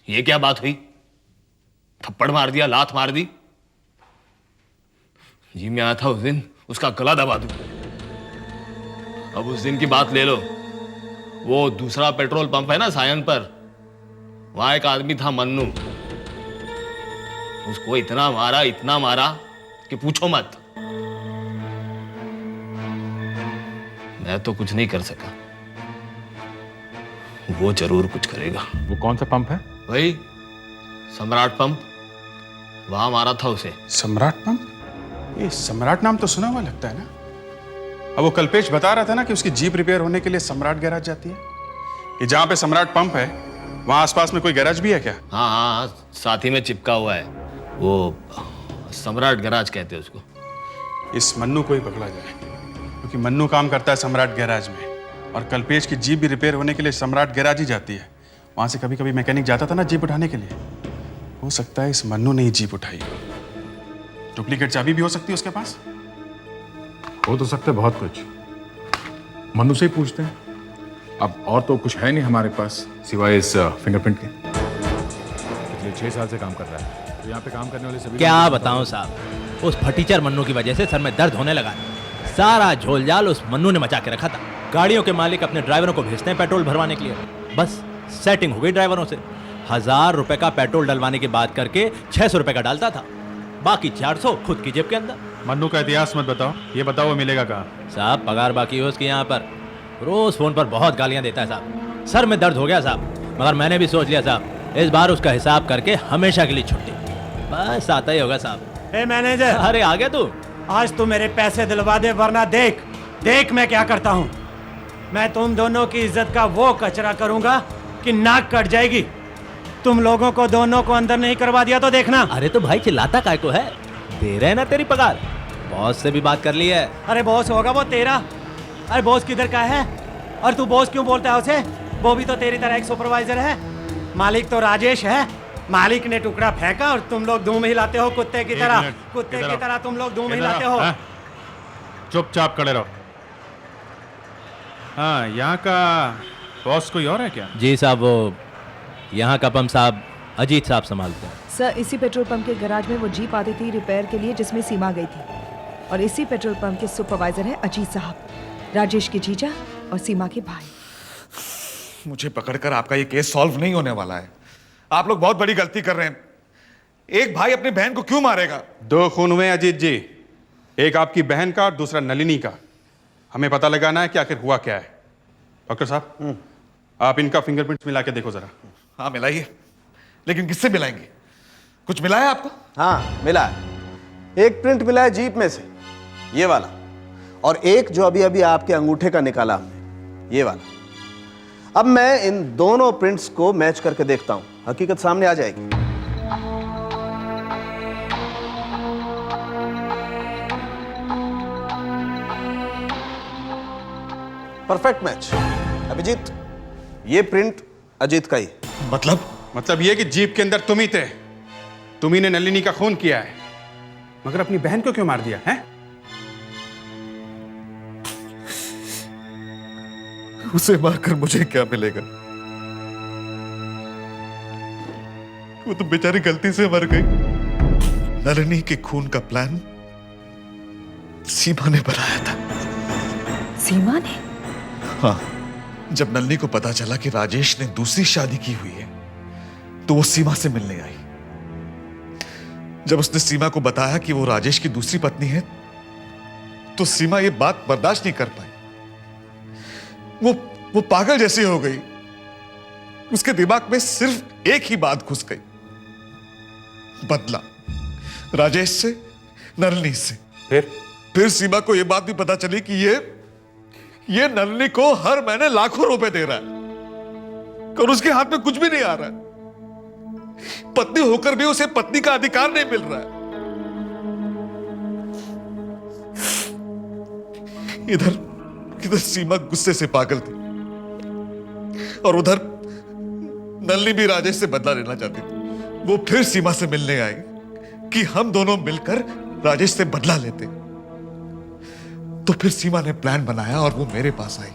ये क्या बात हुई? थप्पड़ मार दिया, लात मार दी। जी मैं आया था उस दिन उसका गला दबा दूं। अब उस दिन की बात ले लो। वो दूसरा पेट्रोल पंप है ना सायन पर, वहां एक आदमी था मन्नू। उसको इतना मारा कि पूछो मत। मैं तो कुछ नहीं कर सका, वो जरूर कुछ करेगा। वो कौन सा पंप है? वही सम्राट पंप, वहां मारा था उसे। सम्राट पंप? ये सम्राट नाम तो सुना हुआ लगता है ना। अब वो कल्पेश बता रहा था ना कि उसकी जीप रिपेयर होने के लिए सम्राट गैराज जाती है। कि जहां पे सम्राट पंप है वहां आसपास में कोई गैराज भी है क्या? हाँ, साथ ही में चिपका हुआ है। वो सम्राट गैराज कहते हैं उसको। इस मन्नू को ही पकड़ा जाए, क्योंकि मन्नू काम करता है सम्राट गैराज में, और कल्पेश की जीप भी रिपेयर होने के लिए सम्राट गैराज ही जाती है। वहां से कभी कभी मैकेनिक जाता था ना जीप उठाने के लिए। हो सकता है इस मन्नू ने ही जीप उठाई। डुप्लीकेट चाबी भी हो सकती है उसके पास। हो तो सकता है बहुत कुछ। मन्नू से ही पूछते हैं। अब और तो कुछ है नहीं हमारे पास सिवाय इस फिंगरप्रिंट के। पिछले 6 साल से काम कर रहा है, तो यहाँ पे काम करने वाले सभी क्या बताऊं साहब, उस फटीचर मन्नू की वजह से सर में दर्द होने लगा। सारा झोलझाल उस मन्नू ने मचा के रखा था। गाड़ियों के मालिक अपने ड्राइवरों को भेजते हैं पेट्रोल भरवाने के लिए। बस सेटिंग हो गई ड्राइवरों से। 1000 रुपए का पेट्रोल डलवाने की बात करके 600 रुपए का डालता था, बाकी 400 खुद की जेब के अंदर। मन्नू का इतिहास मत बताओ, ये बताओ वो मिलेगा कहाँ? साहब पगार बाकी है उसकी यहाँ पर। रोज फोन पर बहुत गालियां देता है साहब। सर में दर्द हो गया साहब, मगर मैंने भी सोच लिया साहब इस बार उसका हिसाब करके हमेशा के लिए छुट्टी। बस आता ही होगा साहब। ए मैनेजर, अरे आ गया तू? आज तू मेरे पैसे दिलवा दे, वरना देख मैं क्या करता हूँ। मैं तुम दोनों की इज्जत का वो कचरा करूंगा कि नाक कट जाएगी। तुम लोगों को दोनों को अंदर नहीं करवा दिया तो देखना। अरे तो भाई चिल्लाता काय को है? दे रहे ना तेरी पगार। बॉस से भी बात कर ली है। अरे बॉस होगा वो तेरा। अरे बॉस किधर का है? और तू बॉस क्यों बोलता है उसे? वो भी तो तेरी तरह एक सुपरवाइजर है। मालिक तो राजेश है। मालिक ने टुकड़ा फेंका और तुम लोग धूम हिलाते हो कुत्ते की तरह। कुत्ते की तरह तुम लोग धूम हिलाते हो। चुपचाप खड़े रहो। हाँ, यहाँ का बॉस कोई और है क्या? जी साहब, वो यहाँ का पंप साहब अजीत साहब संभालते हैं। सर, इसी पेट्रोल पंप के गैराज में वो जीप आती थी रिपेयर के लिए जिसमें सीमा गई थी, और इसी पेट्रोल पंप के सुपरवाइजर है अजीत साहब, राजेश के जीजा और सीमा के भाई। मुझे पकड़कर आपका ये केस सॉल्व नहीं होने वाला है। आप लोग बहुत बड़ी गलती कर रहे हैं। एक भाई अपनी बहन को क्यों मारेगा? 2 खून हुए अजीत जी, एक आपकी बहन का और दूसरा नलिनी का। हमें पता लगाना है कि आखिर हुआ क्या है। डॉक्टर साहब, आप इनका फिंगरप्रिंट्स मिला के देखो जरा। हाँ मिलाइए, लेकिन किससे मिलाएंगे? कुछ मिला है आपको? हाँ मिला है। एक प्रिंट मिला है जीप में से, ये वाला, और एक जो अभी अभी आपके अंगूठे का निकाला हमने, ये वाला। अब मैं इन दोनों प्रिंट्स को मैच करके देखता हूं, हकीकत सामने आ जाएगी। Perfect match. अभिजीत, ये प्रिंट अजीत का ही। मतलब ये कि जीप के अंदर तुम ही थे, तुम ही ने नलिनी का खून किया है। मगर अपनी बहन को क्यों मार दिया है? उसे मारकर मुझे क्या मिलेगा? वो तो बेचारी गलती से मर गई। नलिनी के खून का प्लान सीमा ने बनाया था। सीमा ने? हाँ, जब नलिनी को पता चला कि राजेश ने दूसरी शादी की हुई है तो वो सीमा से मिलने आई। जब उसने सीमा को बताया कि वो राजेश की दूसरी पत्नी है तो सीमा ये बात बर्दाश्त नहीं कर पाई। वो पागल जैसी हो गई। उसके दिमाग में सिर्फ एक ही बात घुस गई, बदला, राजेश से, नलिनी से। फिर सीमा को यह बात भी पता चली कि ये नलिनी को हर महीने लाखों रुपए दे रहा है और उसके हाथ में कुछ भी नहीं आ रहा है। पत्नी होकर भी उसे पत्नी का अधिकार नहीं मिल रहा है। इधर सीमा गुस्से से पागल थी और उधर नलिनी भी राजेश से बदला लेना चाहती थी। वो फिर सीमा से मिलने आई कि हम दोनों मिलकर राजेश से बदला लेते। तो फिर सीमा ने प्लान बनाया और वो मेरे पास आई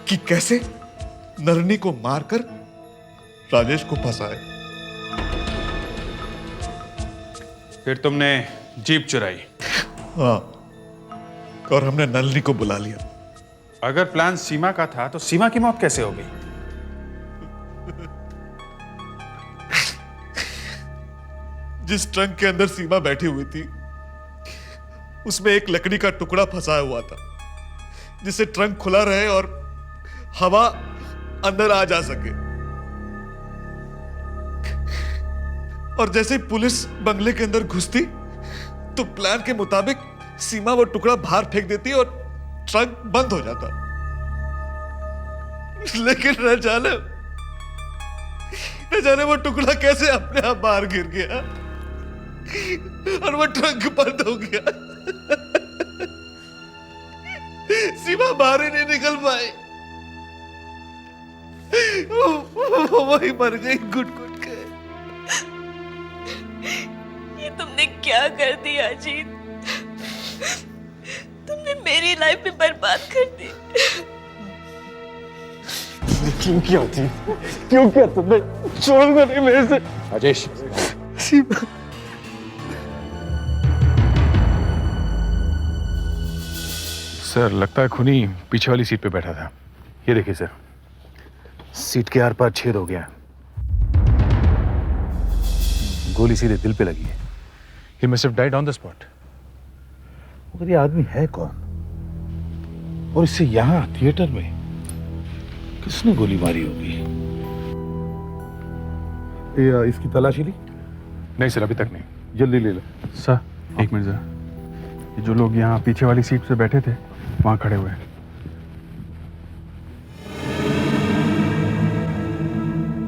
कि कैसे नलिनी को मारकर राजेश को फंसाए। फिर तुमने जीप चुराई? हाँ, और हमने नलिनी को बुला लिया। अगर प्लान सीमा का था तो सीमा की मौत कैसे हो गई? जिस ट्रंक के अंदर सीमा बैठी हुई थी उसमें एक लकड़ी का टुकड़ा फंसाया हुआ था जिससे ट्रंक खुला रहे और हवा अंदर आ जा सके। और जैसे ही पुलिस बंगले के अंदर घुसती तो प्लान के मुताबिक सीमा वो टुकड़ा बाहर फेंक देती और ट्रंक बंद हो जाता। लेकिन न जाने वो टुकड़ा कैसे अपने आप बाहर गिर गया और वो ट्रंक बंद हो गया। सीमा बाहर ही नहीं निकल पाई, वो वही मर गई घुट घुट के। ये तुमने क्या कर दिया अजीत? तुमने मेरी लाइफ भी बर्बाद कर दी। क्यों किया थी? क्यों किया तुमने? छोड़ूंगा नहीं मेरे से। राजेश, सीमा। सर लगता है खूनी पीछे वाली सीट पे बैठा था। ये देखिए सर, सीट के आर पार छेद हो गया। गोली सीधे दिल पे लगी है। He must have died on the spot. मगर ये आदमी है कौन? और इससे यहां थिएटर में किसने गोली मारी होगी? इसकी तलाशी ली? नहीं सर, अभी तक नहीं। जल्दी ले लो। सर एक मिनट जरा, ये जो लोग यहाँ पीछे वाली सीट पे बैठे थे वहां खड़े हुए हैं।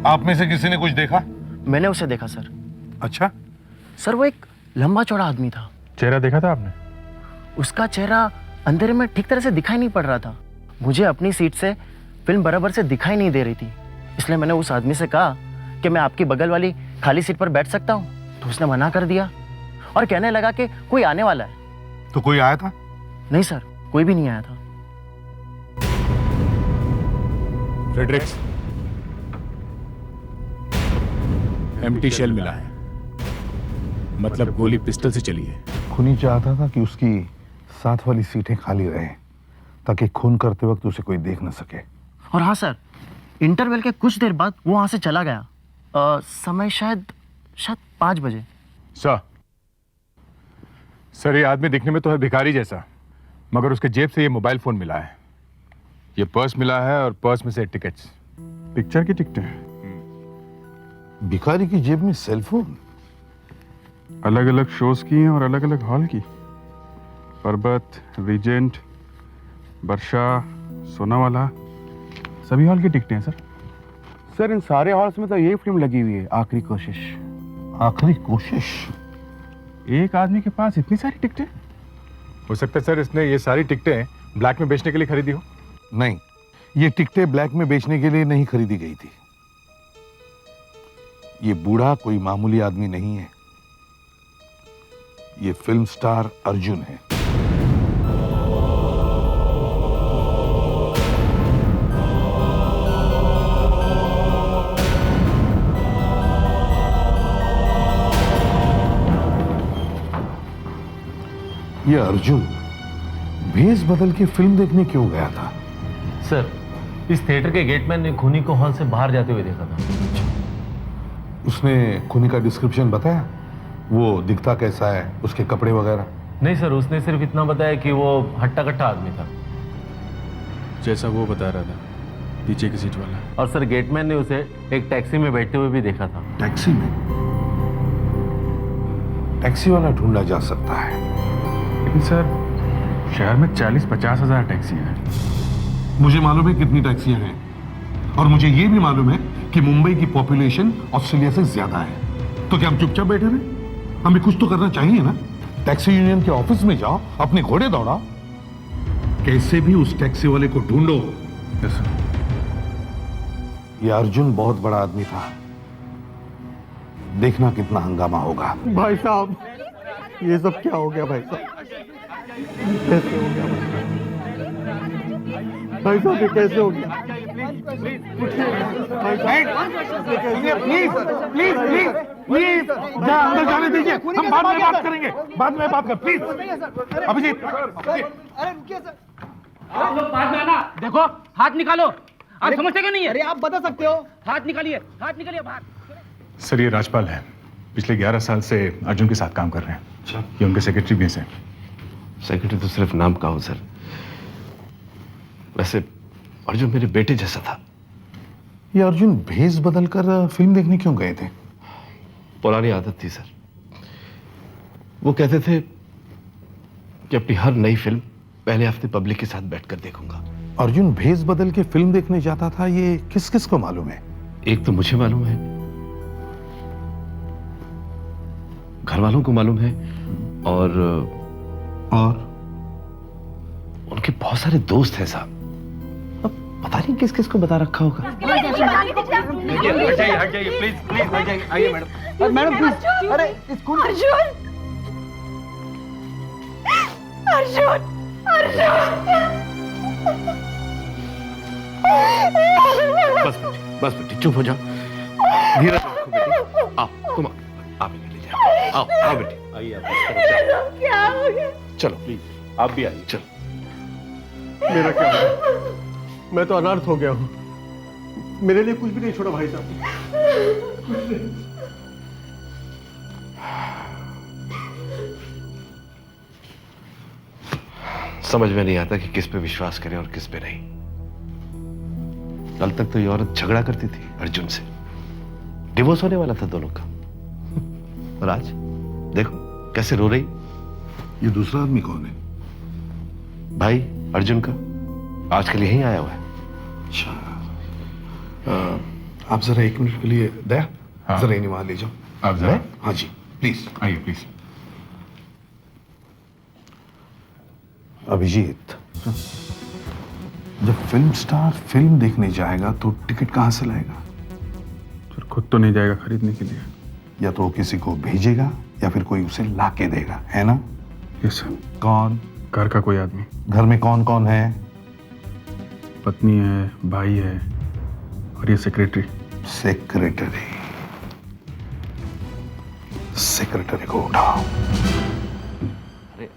आप में से किसी ने कुछ देखा? मैंने उसे देखा सर। अच्छा सर, वो एक लंबा चौड़ा आदमी था। चेहरा देखा था आपने? उसका चेहरा अंधेरे में ठीक तरह से दिखाई नहीं पड़ रहा था। मुझे अपनी सीट से फिल्म बराबर से दिखाई नहीं दे रही थी, इसलिए मैंने उस आदमी से कहा कि मैं आपकी बगल वाली खाली सीट पर बैठ सकता हूँ, तो उसने मना कर दिया और कहने लगा कि कोई आने वाला है। तो कोई आया था? नहीं सर, कोई भी नहीं आया था। फ्रेडरिक्स, एम्प्टी शेल मिला है, मतलब गोली पिस्टल से चली है। खूनी चाहता था कि उसकी साथ वाली सीटें खाली रहे ताकि खून करते वक्त उसे कोई देख न सके। और हाँ सर, इंटरवल के कुछ देर बाद वो वहां से चला गया। समय शायद 5 बजे। सर ये आदमी दिखने में तो है भिखारी जैसा, मगर उसके जेब से ये मोबाइल फोन मिला है, ये पर्स मिला है और पर्स में से टिकट्स, पिक्चर की टिकटें। भिखारी की जेब में सेलफोन? अलग अलग शोज की हैं और अलग अलग हॉल की। पर्वत, रीजेंट, वर्षा, सोनावाला, सभी हॉल की टिकटें हैं सर। सर इन सारे हॉल्स में तो यही फिल्म लगी हुई है, आखिरी कोशिश। आखिरी कोशिश? एक आदमी के पास इतनी सारी टिकटें? हो सकता है सर इसने ये सारी टिकटें ब्लैक में बेचने के लिए खरीदी हो। नहीं, ये टिकटें ब्लैक में बेचने के लिए नहीं खरीदी गई थी। ये बूढ़ा कोई मामूली आदमी नहीं है, ये फिल्म स्टार अर्जुन है। ये अर्जुन भेस बदल के फिल्म देखने क्यों गया था? सर, इस थिएटर के गेटमैन ने खूनी को हॉल से बाहर जाते हुए देखा था। उसने खूनी का डिस्क्रिप्शन बताया? वो दिखता कैसा है, उसके कपड़े वगैरह? नहीं सर, उसने सिर्फ इतना बताया कि वो हट्टा कट्टा आदमी था। जैसा वो बता रहा था, पीछे की सीट वाला। और सर गेटमैन ने उसे एक टैक्सी में बैठते हुए भी देखा था। टैक्सी में? टैक्सी वाला ढूंढा जा सकता है, लेकिन सर शहर में 40-50 हज़ार टैक्सियां हैं। मुझे मालूम है कितनी टैक्सियां हैं, और मुझे ये भी मालूम है कि मुंबई की पॉपुलेशन ऑस्ट्रेलिया से ज्यादा है। तो क्या हम चुपचाप बैठे रहे? हमें कुछ तो करना चाहिए ना। टैक्सी यूनियन के ऑफिस में जाओ, अपने घोड़े दौड़ाओ, कैसे भी उस टैक्सी वाले को ढूंढो। ये अर्जुन बहुत बड़ा आदमी था, देखना कितना हंगामा होगा। भाई साहब, ये सब क्या हो गया भाई साहब? कैसे हो गया भाई साहब? ये कैसे हो गया? प्लीज अंदर जाने दीजिए, हम बाद में बात करेंगे, बाद में बात कर, प्लीज। अभिजीत, अरे रुकिए सर, आप लोग बाद में आना। देखो, हाथ निकालो। आप समझते क्यों नहीं है? अरे आप बता सकते हो। हाथ निकालिए बाहर। सर ये राजपाल है, पिछले 11 साल से अर्जुन के साथ काम कर रहे हैं। ये उनके सेक्रेटरी भी हैं। सेक्रेटरी तो सिर्फ नाम का हूं सर। वैसे अर्जुन मेरे बेटे जैसा था। ये अर्जुन भेष बदलकर फिल्म देखने क्यों गए थे? पुरानी आदत थी सर। वो कहते थे कि अपनी हर नई फिल्म पहले हफ्ते पब्लिक के साथ बैठकर देखूंगा। अर्जुन भेष बदल के फिल्म देखने जाता था, ये किस किस को मालूम है? एक तो मुझे मालूम है, घर वालों को मालूम है, और उनके बहुत सारे दोस्त हैं साहब। अब पता नहीं किस किस को बता रखा होगा। हट जाइए प्लीज हट जाइए। आइए मैडम, मैडम प्लीज। अरे स्कूल बस बेटी चुप हो जाओ, धीरज रखो बेटी। आओ तुम आप इन्हें ले जाओ। आओ बेटी, आइए आप। क्या हो गया? चलो प्लीज आप भी आइए। चलो। मेरा क्या हो गया? मैं तो अनर्थ हो गया हूँ। मेरे लिए कुछ भी नहीं छोड़ा भाई साहब। समझ में नहीं आता कि किस पे विश्वास करें और किस पे नहीं। कल तक तो ये औरत झगड़ा करती थी अर्जुन से, डिवोर्स होने वाला था दोनों का, और आज देखो कैसे रो रही। ये दूसरा आदमी कौन है? भाई अर्जुन का, आजकल यहीं आया हुआ है। अच्छा, आप जरा 1 मिनट के लिए दया, जरा इन्हें वहां ले जाओ। आप जरा। हाँ जी प्लीज आइए प्लीज। अभिजीत, जब फिल्म स्टार फिल्म देखने जाएगा तो टिकट कहां से लाएगा? फिर खुद तो नहीं जाएगा खरीदने के लिए। या तो किसी को भेजेगा या फिर कोई उसे ला के देगा, है ना? Yes sir. कौन? घर का कोई आदमी। घर में कौन कौन है? पत्नी है, भाई है, और ये सेक्रेटरी। सेक्रेटरी को उठाओ। अरे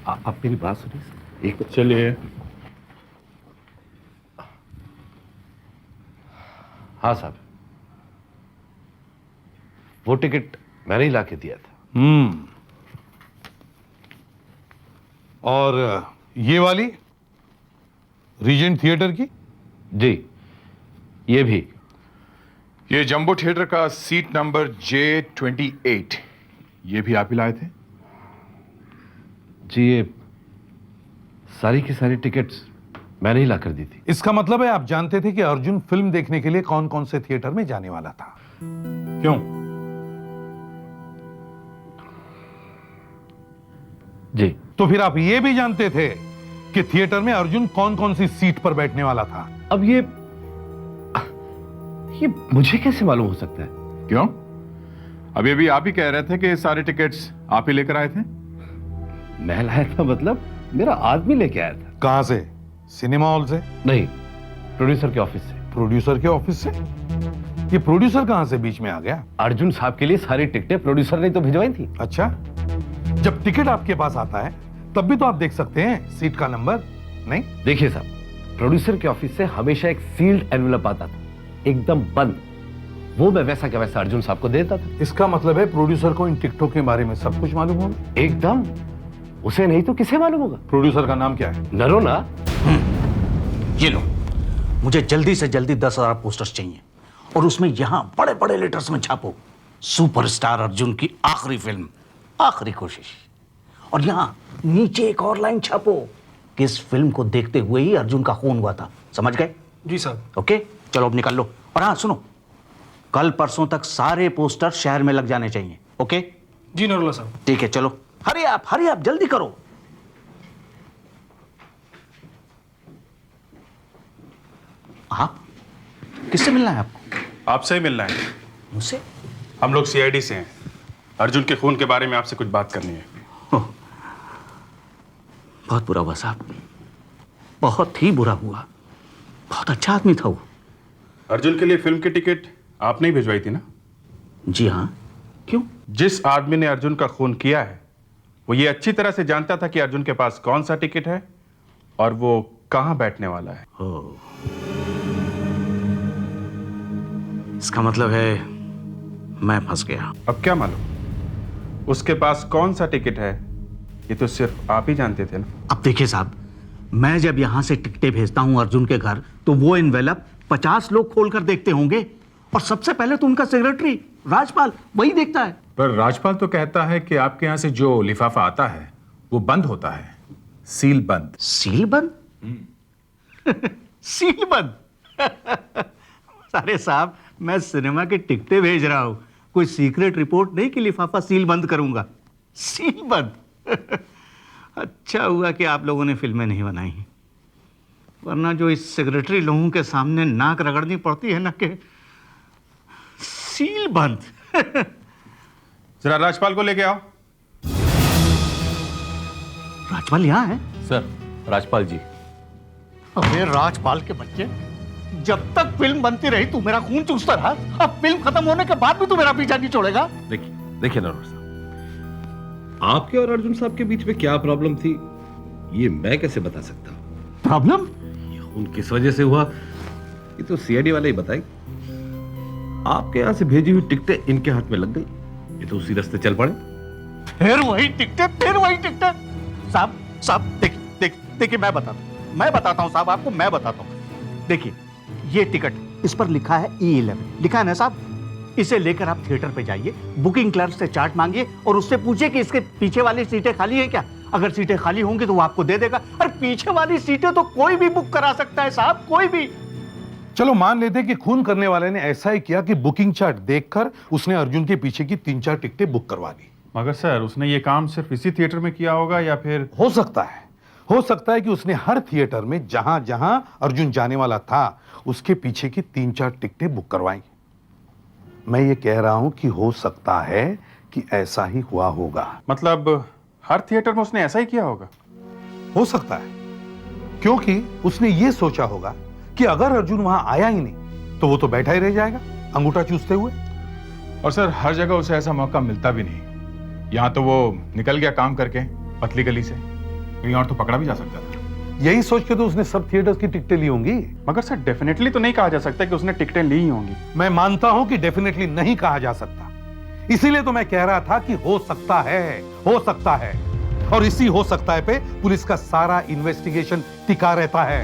आप मेरी बात सुनिए। एक चलिए। हाँ साहब, वो टिकट मैंने ही लाके दिया था। और ये वाली रीजेंट थिएटर की? जी, ये भी। ये जंबो थिएटर का सीट नंबर J28, ये भी आप ही लाए थे? जी, ये सारी की सारी टिकट्स मैंने ही लाकर दी थी। इसका मतलब है आप जानते थे कि अर्जुन फिल्म देखने के लिए कौन कौन से थिएटर में जाने वाला था। क्यों? जी। तो फिर आप ये भी जानते थे कि थिएटर में अर्जुन कौन कौन सी सीट पर बैठने वाला था। अब ये मुझे कैसे मालूम हो सकता है? क्यों? अभी अभी आप ही कह रहे थे कि सारे टिकट्स आप ही लेकर आए थे। मैं लाया था मतलब मेरा आदमी लेके आया था। कहां से? सिनेमा हॉल से? नहीं, प्रोड्यूसर के ऑफिस से। प्रोड्यूसर के ऑफिस से? ये प्रोड्यूसर कहां से बीच में आ गया? अर्जुन साहब के लिए सारी टिकटें प्रोड्यूसर ने तो भिजवाई थी। अच्छा, जब टिकट आपके पास आता है तब भी तो आप देख सकते हैं सीट का नंबर, नहीं? देखिए साहब, प्रोड्यूसर के ऑफिस से हमेशा एक सील्ड एनवेलप आता था, एकदम बंद, वो मैं वैसा क्या वैसा अर्जुन साहब को देता था। इसका मतलब है प्रोड्यूसर को इन टिकटों के बारे में सब कुछ मालूम होगा? एकदम, उसे नहीं तो किसे मालूम होगा? प्रोड्यूसर का नाम क्या है? नरोना। ये लो, मुझे जल्दी से जल्दी 10,000 पोस्टर्स चाहिए और उसमें यहां बड़े बड़े लेटर्स में छापो, सुपरस्टार अर्जुन की आखिरी फिल्म, आखिरी कोशिश। और यहां नीचे एक और लाइन छापो कि इस फिल्म को देखते हुए ही अर्जुन का खून हुआ था। समझ गए? जी साहब। ओके, चलो अब निकाल लो। और हाँ सुनो, कल परसों तक सारे पोस्टर शहर में लग जाने चाहिए। ओके जी नरोला साहब। ठीक है, चलो हरी आप जल्दी करो। आप किससे मिलना है आपको? आपसे ही मिलना है। मुझसे? हम लोग सीआईडी से हैं। अर्जुन के खून के बारे में आपसे कुछ बात करनी है। बहुत बुरा हुआ साहब, बहुत ही बुरा हुआ। बहुत अच्छा आदमी था वो। अर्जुन के लिए फिल्म की टिकट आपने ही भिजवाई थी ना? जी हाँ। क्यों? जिस आदमी ने अर्जुन का खून किया है वो ये अच्छी तरह से जानता था कि अर्जुन के पास कौन सा टिकट है और वो कहां बैठने वाला है। इसका मतलब है मैं फंस गया। अब क्या मालूम उसके पास कौन सा टिकट है, ये तो सिर्फ आप ही जानते थे ना। अब देखिए साहब, मैं जब यहां से टिकटें भेजता हूं अर्जुन के घर, तो वो एनवेलप 50 लोग खोलकर देखते होंगे और सबसे पहले तो उनका सेक्रेटरी राजपाल वही देखता है। पर राजपाल तो कहता है कि आपके यहाँ से जो लिफाफा आता है वो बंद होता है, सील बंद। सील बंद? सील बंद? अरे साहब, मैं सिनेमा की टिकटें भेज रहा हूं, कोई सीक्रेट रिपोर्ट नहीं कि लिफाफा सील बंद करूंगा। सील बंद? अच्छा हुआ कि आप लोगों ने फिल्में नहीं बनाई, वरना जो इस सेक्रेटरी लोगों के सामने नाक रगड़नी पड़ती है ना कि सील बंद। जरा राजपाल को लेके आओ। राजपाल यहाँ है? सर, राजपाल जी। अबे राजपाल के बच्चे, जब तक फिल्म बनती रही तू मेरा खून चूसता रहा, अब फिल्म खत्म होने के बाद भी तू मेरा पीछा नहीं छोड़ेगा। देखिए नरोना साहब, आपके और अर्जुन साहब के बीच में क्या प्रॉब्लम थी ये मैं कैसे बता सकता हूं। प्रॉब्लम? खून किस वजह से हुआ ये तो सीआईडी वाले ही बताए। आपके यहां से भेजी हुई टिकटें इनके हाथ में लग गई, ये तो उसी रास्ते चल पड़े। फिर वही टिकटें। साहब देखिए मैं बताता हूँ साहब आपको, मैं बताता हूँ। देखिए ये टिकट, इस पर लिखा है E11, लिखा है ना साहब? इसे लेकर आप थिएटर पे जाइए, बुकिंग क्लर्क से चार्ट मांगिए और उससे पूछिए कि इसके पीछे वाली सीटें खाली है क्या। अगर सीटें खाली होंगी तो वो आपको दे देगा। और पीछे वाली सीटें तो कोई भी बुक करा सकता है साहब, कोई भी। चलो मान लेते हैं कि खून करने वाले ने ऐसा ही किया कि बुकिंग चार्ट देखकर उसने अर्जुन के पीछे की 3-4 टिकटें बुक करवा दी। मगर सर, उसने ये काम सिर्फ इसी थिएटर में किया होगा या फिर? हो सकता है कि उसने हर थिएटर में जहां जहां अर्जुन जाने वाला था उसके पीछे की 3-4 टिकटें बुक करवाई। मैं ये कह रहा हूं कि हो सकता है कि ऐसा ही हुआ होगा। मतलब हर थिएटर में उसने ऐसा ही किया होगा? हो सकता है, क्योंकि उसने ये सोचा होगा कि अगर अर्जुन वहां आया ही नहीं तो वो तो बैठा ही रह जाएगा अंगूठा चूसते हुए। और सर, हर जगह उसे ऐसा मौका मिलता भी नहीं। यहाँ तो वो निकल गया काम करके पतली गली से, कहीं और तो पकड़ा भी जा सकता था। यही सोच के तो उसने सब थिएटर्स की टिकटें ली होंगी। मगर सर, डेफिनेटली तो नहीं कहा जा सकता कि उसने टिकटें ली ही होंगी। मैं मानता हूं कि डेफिनेटली नहीं कहा जा सकता, इसीलिए तो मैं कह रहा था कि हो सकता है। और इसी हो सकता है पे पुलिस का सारा इन्वेस्टिगेशन टिका रहता है।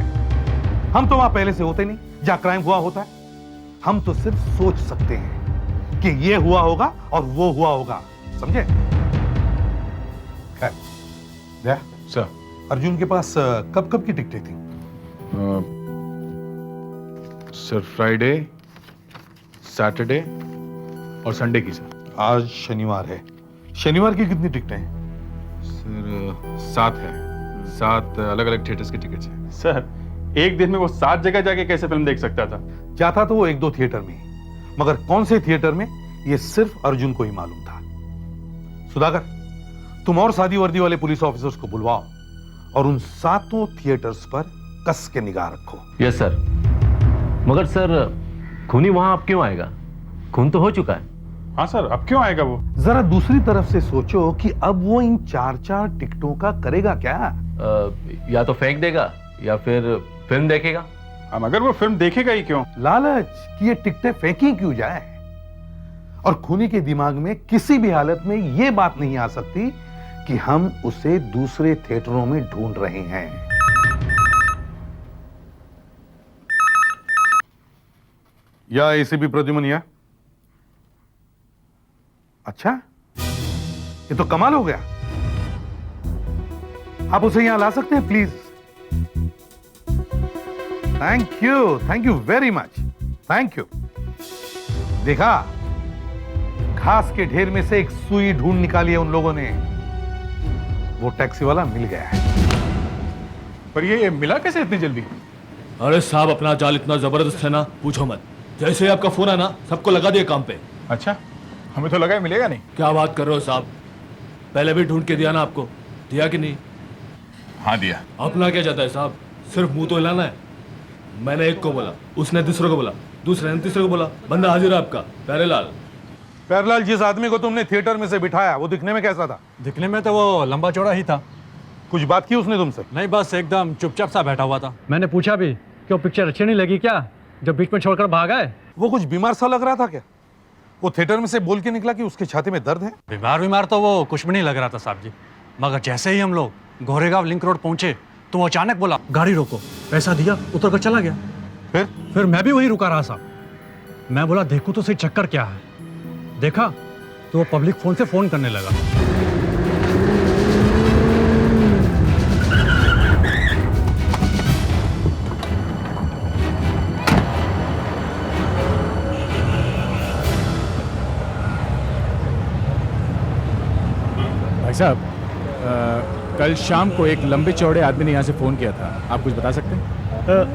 हम तो वहां पहले से होते नहीं जहां क्राइम हुआ होता है। हम तो सिर्फ सोच सकते हैं कि ये हुआ होगा और वो हुआ होगा, समझे? खैर सर, अर्जुन के पास कब की टिकटें थी? सर, फ्राइडे, सैटरडे और संडे की सर। आज शनिवार है, शनिवार की कितनी टिकटें हैं? सर 7 है, 7 अलग अलग थिएटर्स की टिकट्स हैं। सर, एक दिन में वो 7 जगह जाके कैसे फिल्म देख सकता था? जाता तो वो 1-2 थिएटर में, मगर कौन से थिएटर में ये सिर्फ अर्जुन को ही मालूम था। सुधाकर, तुम और शादी वर्दी वाले पुलिस ऑफिसर्स को बुलवाओ और उन 7 थिएटर्स पर कस के निगाह रखो। Yes sir. मगर सर, खूनी वहां अब क्यों आएगा? खून तो हो चुका है। हाँ सर, अब क्यों आएगा वो? जरा दूसरी तरफ से सोचो कि अब वो इन 4-4 टिकटों का करेगा क्या? या तो फेंक देगा या फिर फिल्म देखेगा। मगर वो फिल्म देखेगा ही क्यों? लालच कि ये टिकटें फेंकी क्यों जाए। और खूनी के दिमाग में किसी भी हालत में यह बात नहीं आ सकती कि हम उसे दूसरे थिएटरों में ढूंढ रहे हैं। या एसीपी प्रद्युमन या? अच्छा, ये तो कमाल हो गया। आप उसे यहां ला सकते हैं please? Thank you very much, thank you. देखा, घास के ढेर में से एक सुई ढूंढ निकाली है उन लोगों ने। वो टैक्सी वाला मिल गया है। पर ये मिला कैसे इतनी जल्दी? अरे साहब, अपना जाल इतना जबरदस्त है ना, पूछो मत। जैसे ही आपका फोन है ना, सबको लगा दिया काम पे। अच्छा, हमें तो लगा मिलेगा नहीं। क्या बात कर रहे हो साहब, पहले भी ढूंढ के दिया ना आपको, दिया कि नहीं? हाँ दिया। अपना क्या जाता है साहब, सिर्फ मुंह तो हिलाना है। मैंने एक को बोला, उसने दूसरे को बोला, दूसरे ने तीसरे को बोला, बंदा हाजिर है आपका प्यारेलाल। प्यारेलाल, जिस आदमी को तुमने थिएटर में से बिठाया वो दिखने में कैसा था? दिखने में तो वो लंबा चौड़ा ही था। कुछ बात की उसने तुमसे? नहीं, बस एकदम चुपचाप सा बैठा हुआ था। मैंने पूछा भी कि वो पिक्चर अच्छी नहीं लगी क्या, जब बीच में छोड़कर भाग आए। वो कुछ बीमार सा लग रहा था क्या? वो थिएटर में से बोल के निकला कि उसके छाती में दर्द है। बीमार तो वो कुछ भी नहीं लग रहा था साहब जी, मगर जैसे ही हम लोग गोरेगांव लिंक रोड पहुंचे तो वो अचानक बोला, गाड़ी रोको। पैसा दिया, उतर कर चला गया। फिर मैं भी वहीं रुका रहा साहब। मैं बोला देखूं तो सही चक्कर क्या है। देखा तो वो पब्लिक फोन से फोन करने लगा। भाई साहब, कल शाम को एक लंबे चौड़े आदमी ने यहाँ से फोन किया था, आप कुछ बता सकते हैं?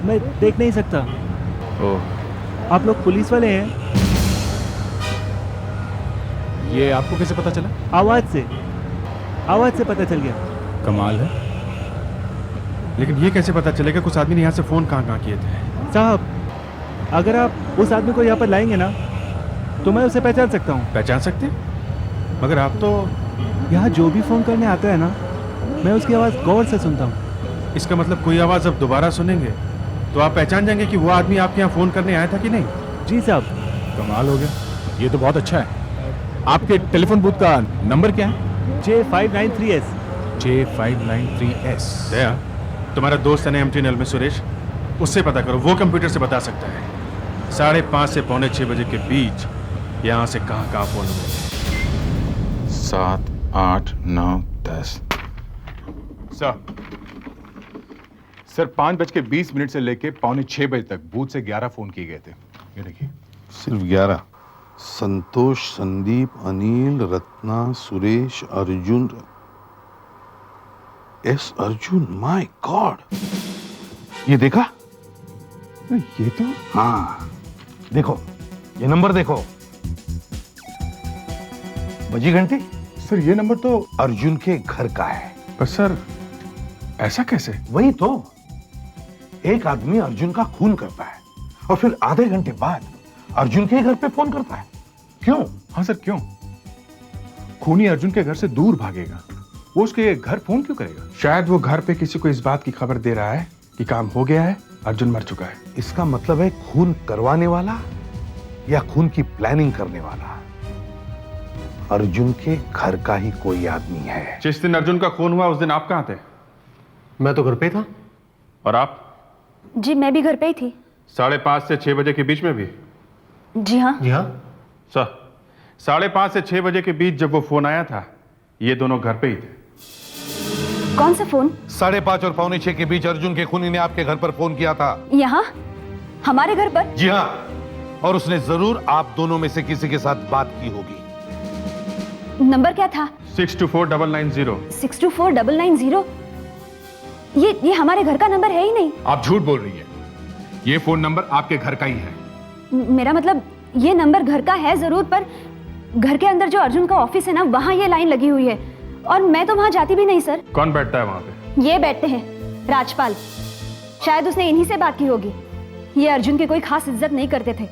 मैं देख नहीं सकता। ओह, आप लोग पुलिस वाले हैं? ये आपको कैसे पता चला? आवाज से पता चल गया। कमाल है। लेकिन ये कैसे पता चलेगा कुछ आदमी ने यहाँ से फोन कहाँ किए थे? साहब, अगर आप उस आदमी को यहाँ पर लाएंगे ना तो मैं उसे पहचान सकता हूँ। पहचान सकते? मगर आप तो यहाँ जो भी फोन करने आता है ना, मैं उसकी आवाज़ गौर से सुनता हूँ। इसका मतलब कोई आवाज़ अब दोबारा सुनेंगे तो आप पहचान जाएंगे कि वो आदमी आपके यहाँ फोन करने आया था कि नहीं? जी साहब। कमाल हो गया, ये तो बहुत अच्छा है। आपके टेलीफोन बूथ का नंबर क्या है? J593S। J593S। दया, तुम्हारा दोस्त है ना MTNL में सुरेश, उससे पता करो, वो कंप्यूटर से बता सकता है 5:30 से 6:45 बजे के बीच यहाँ से कहाँ फोन हुए। 7, 8, 9, 10। सर 5:20 से लेके 5:45 बजे तक बूथ से 11 फोन किए गए थे। ये देखिए। सिर्फ 11? संतोष, संदीप, अनिल, रत्ना, सुरेश, अर्जुन। S Arjun, my god. ये देखा? ये तो हाँ, देखो ये नंबर देखो, बजी घंटी। सर ये नंबर तो अर्जुन के घर का है। पर सर ऐसा कैसे? वही तो, एक आदमी अर्जुन का खून करता है और फिर आधे घंटे बाद अर्जुन के घर पे फोन करता है। क्यों? हाँ सर, क्यों? खूनी अर्जुन के घर से दूर भागेगा, वो उसके घर फोन क्यों करेगा? शायद वो घर पे किसी को इस बात की खबर दे रहा है कि काम हो गया है, अर्जुन मर चुका है। इसका मतलब है खून करवाने वाला या खून की प्लानिंग करने वाला अर्जुन के घर का ही कोई आदमी है। जिस दिन अर्जुन का खून हुआ उस दिन आप कहाँ थे? मैं तो घर पे था। और आप? जी मैं भी घर पे ही थी। 5:30 से 6 बजे के बीच में भी? जी हाँ। जी हाँ सर, 5:30 से 6 बजे के बीच जब वो फोन आया था, ये दोनों घर पे ही थे। कौन सा फोन? 5:30 और 5:45 के बीच अर्जुन के खूनी ने आपके घर पर फोन किया था। यहाँ हमारे घर पर? जी हाँ, और उसने जरूर आप दोनों में से किसी के साथ बात की होगी। नंबर क्या था? 624990। 624990? ये हमारे घर का नंबर है ही नहीं। आप झूठ बोल रही है, ये फोन नंबर आपके घर का ही है। मेरा मतलब ये नंबर घर का है जरूर, पर घर के अंदर जो अर्जुन का ऑफिस है ना, वहाँ ये लाइन लगी हुई है और मैं तो वहाँ जाती भी नहीं सर। कौन बैठता है वहाँ पे? ये बैठते हैं, राजपाल। शायद उसने इन्हीं से बात की होगी। ये अर्जुन की कोई खास इज्जत नहीं करते थे।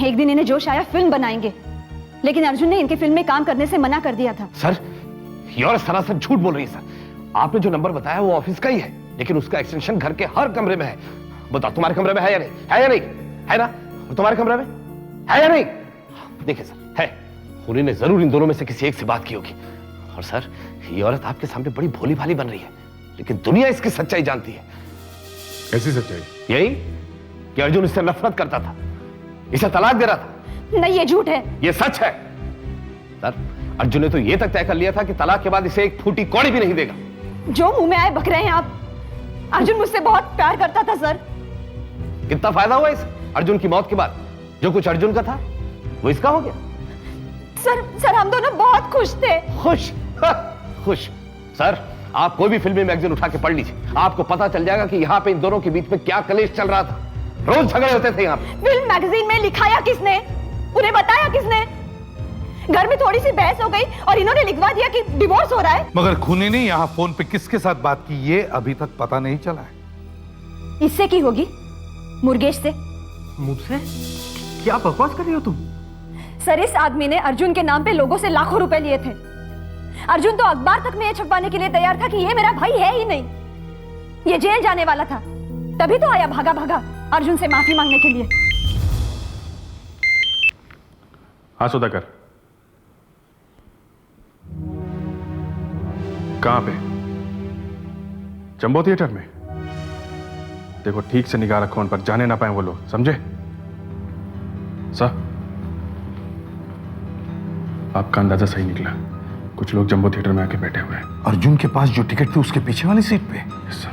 एक दिन इन्हें जोश आया फिल्म बनाएंगे, लेकिन अर्जुन ने इनके फिल्म में काम करने से मना कर दिया था। सर, ये और सरासर झूठ बोल रही है सर। आपने जो नंबर बताया वो ऑफिस का ही है, लेकिन उसका एक्सटेंशन घर के हर कमरे में है। बताओ, तुम्हारे कमरे में है या नहीं? है या नहीं? है ना? तुम्हारे कमरे में है या नहीं? देखिए सर, है। खूनी ने जरूर इन दोनों में से किसी एक से बात की होगी। और सर, ये औरत आपके सामने बड़ी भोली भाली बन रही है, लेकिन दुनिया इसकी सच्चाई जानती है। कैसी सच्चाई? यही कि अर्जुन इससे नफरत करता था, इसे तलाक दे रहा था। नहीं, ये झूठ है। ये सच है सर। अर्जुन ने तो ये तक तय कर लिया था कि तलाक के बाद इसे एक फूटी कौड़ी भी नहीं देगा। जो मुंह में आए बक रहे हैं आप। अर्जुन मुझसे बहुत प्यार करता था सर। कितना फायदा हुआ इस अर्जुन की मौत के बाद? जो कुछ अर्जुन का था वो इसका हो गया। सर हम दोनों बहुत खुश थे। खुश? खुश? सर, आप कोई भी फिल्मी मैगजीन उठा के पढ़ लीजिए, आपको पता चल जाएगा कि यहाँ पे इन दोनों के बीच में क्या कलेश चल रहा था। रोज झगड़े होते थे यहाँ पे। फिल्म मैगजीन में लिखाया किसने? उन्हें बताया किसने? घर में थोड़ी सी बहस हो गई और इन्होंने लिखवा दिया कि डिवोर्स हो रहा है। मगर खूनी ने यहाँ फोन पे किसके साथ बात की ये अभी तक पता नहीं चला है। इससे की होगी? मुर्गेश से। मुझसे? क्या बकवास कर रही हो तुम? सर, इस आदमी ने अर्जुन के नाम पे लोगों से लाखों रुपए लिए थे। अर्जुन तो अखबार तक में ये छपवाने के लिए तैयार था कि ये मेरा भाई है ही नहीं, ये जेल जाने वाला था। तभी तो आया भागा भागा अर्जुन से माफी मांगने के लिए। हाँ सुधाकर, कहां पे? जंबो थिएटर में? देखो ठीक से निगाह रखो उन पर, जाने ना पाए वो लोग, समझे? सर, आपका अंदाजा सही निकला। कुछ लोग जंबो थिएटर में आके बैठे हुए हैं। अर्जुन के पास जो टिकट थी उसके पीछे वाली सीट पे? Yes sir.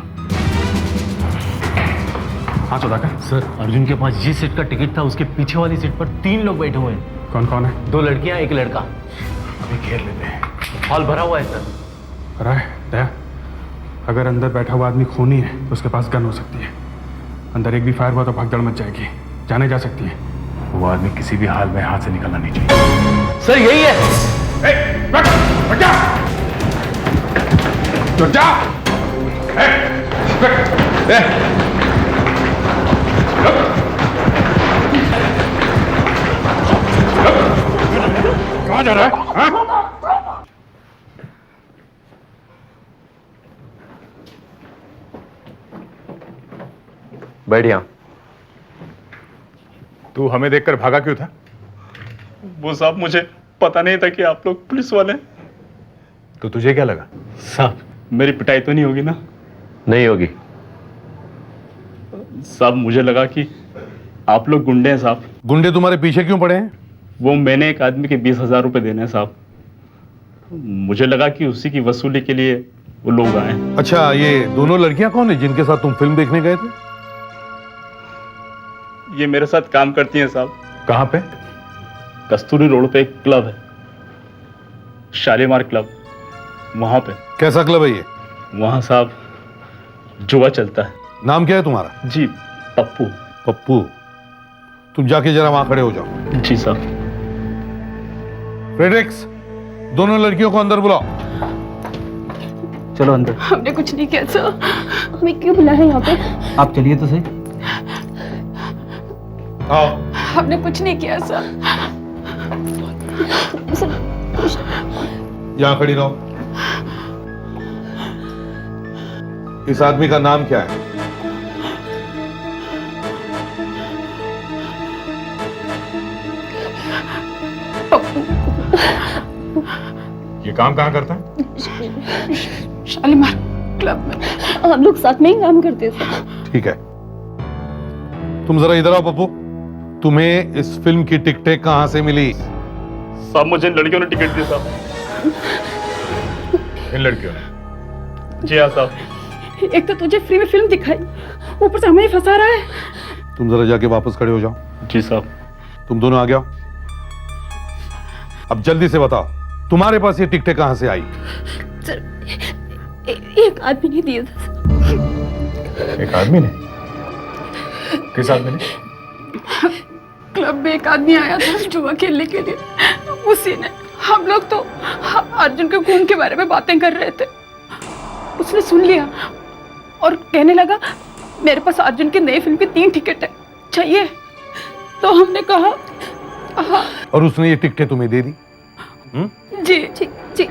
हाँ सुधाकर। सर, अर्जुन के पास जिस सीट का टिकट था उसके पीछे वाली सीट पर 3 लोग बैठे हुए हैं। कौन कौन है? 2 लड़कियां, 1 लड़का। अभी घेर लेते हैं। हॉल भरा हुआ है सर। भरा है? दया, अगर अंदर बैठा हुआ आदमी खूनी है तो उसके पास गन हो सकती है। अंदर एक भी फायर हुआ तो भगदड़ मच जाएगी, जाने जा सकती है। वो आदमी किसी भी हाल में हाथ से निकलना नहीं चाहिए। सर यही है। बैठ जा। तो जा। कहाँ जा रहा है? हाँ? बैठ यहाँ। तू हमें देखकर भागा क्यों था? वो साहब, मुझे पता नहीं था कि आप लोग पुलिस वाले हैं। तो तुझे क्या लगा? साहब, मेरी पिटाई तो नहीं होगी ना? नहीं होगी। साहब, मुझे लगा कि आप लोग गुंडे हैं साहब। गुंडे तुम्हारे पीछे क्यों पड़े हैं? वो मैंने एक आदमी के 20,000 रुपए देने हैं साहब। मुझे लगा कि उसी की वसूली के लिए वो लोग आए। अच्छा, ये दोनों लड़कियां कौन है जिनके साथ तुम फिल्म देखने गए थे? ये मेरे साथ काम करती हैं साहब। कहाँ पे? कस्तूरी रोड पे एक क्लब है, शालीमार क्लब, वहां पे। कैसा क्लब है ये? वहां साहब जुआ चलता है। नाम क्या है तुम्हारा? जी, पप्पू। पप्पू, तुम जाके जरा वहां खड़े हो जाओ। जी साहब। फ्रेडरिक्स, दोनों लड़कियों को अंदर बुलाओ। चलो अंदर। हमने कुछ नहीं किया सर। हमें क्यों बुलाया है यहाँ पे? आप चलिए तो सही। आओ। हमने कुछ नहीं किया सर। यहाँ खड़ी रहो। इस आदमी का नाम क्या है? ये काम कहाँ करता है? शालीमार क्लब में। हम लोग साथ में ही काम करते थे। ठीक है, तुम जरा इधर आओ। पप्पू, तुम्हें इस फिल्म की टिकटें कहां से मिली? साहब, मुझे इन लड़कियों ने टिकट दी साहब। इन लड़कियों ने? जी हाँ साहब। एक तो तुझे फ्री में फिल्म दिखाई, ऊपर से हमें ही फंसा रहा है। तुम जरा जाके वापस खड़े हो जाओ। जी साहब। तुम दोनों आ जाओ। अब जल्दी से बताओ, तुम्हारे पास ये टिकटें कहां से आई? सर, एक आदमी ने दिया था। एक आदमी ने? किस आदमी ने? क्लब में एक आदमी आया था जुआ खेलने के लिए, उसी ने। हम लोग तो अर्जुन के खून के बारे में बातें कर रहे थे, उसने सुन लिया और कहने लगा मेरे पास अर्जुन की नई फिल्म की 3 टिकट है, चाहिए? तो हमने कहा हाँ। और उसने ये टिकटें तुम्हें दे दी? जी जी जी।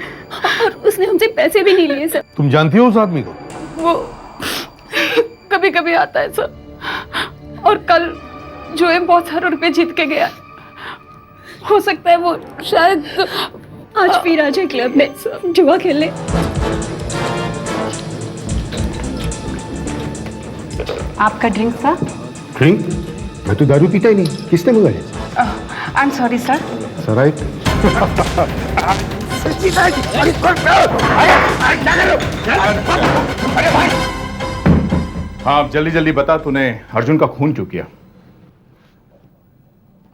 और उसने हमसे पैसे भी नहीं लिए सर। तुम जानती हो उस आदमी को? वो कभी कभी आता है सर, और कल जुए में बहुत सारे रुपए जीत के गया। हो सकता है वो शायद आज फिर आ जाए क्लब में जुआ खेलने। आपका ड्रिंक सर। ड्रिंक? मैं तो दारू पीता ही नहीं, किसने मंगाया? I am sorry sir. Sir right. हाँ अब जल्दी जल्दी बता, तूने अर्जुन का खून क्यों किया?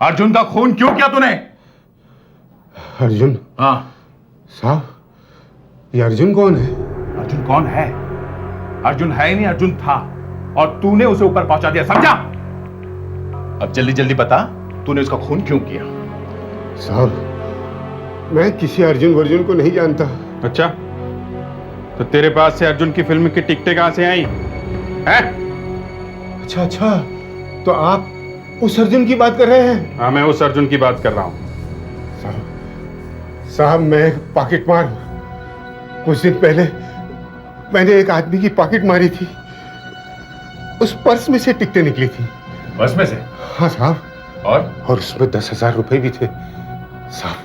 अर्जुन का खून क्यों किया तूने? अर्जुन? हाँ साहब, ये अर्जुन कौन है? अर्जुन कौन है? अर्जुन है ही नहीं, अर्जुन था, और तूने उसे ऊपर पहुंचा दिया, समझा? अब जल्दी जल्दी बता, तूने उसका खून क्यों किया? साहब, मैं किसी अर्जुन वर्जुन को नहीं जानता। अच्छा, तो तेरे पास से अर्जुन की फिल्म की टिकटें कहां से आई हैं? अच्छा अच्छा, तो आप उस अर्जुन की बात कर रहे हैं? हाँ, मैं उस अर्जुन की बात कर रहा हूं। साहब, मैं एक पॉकेट मार हूं। कुछ दिन पहले मैंने एक आदमी की पॉकेट मारी थी, उस पर्स में से टिकटें निकली थी। पर्स में से? हाँ साहब। और उसमें 10,000 रुपए भी थे। साहब,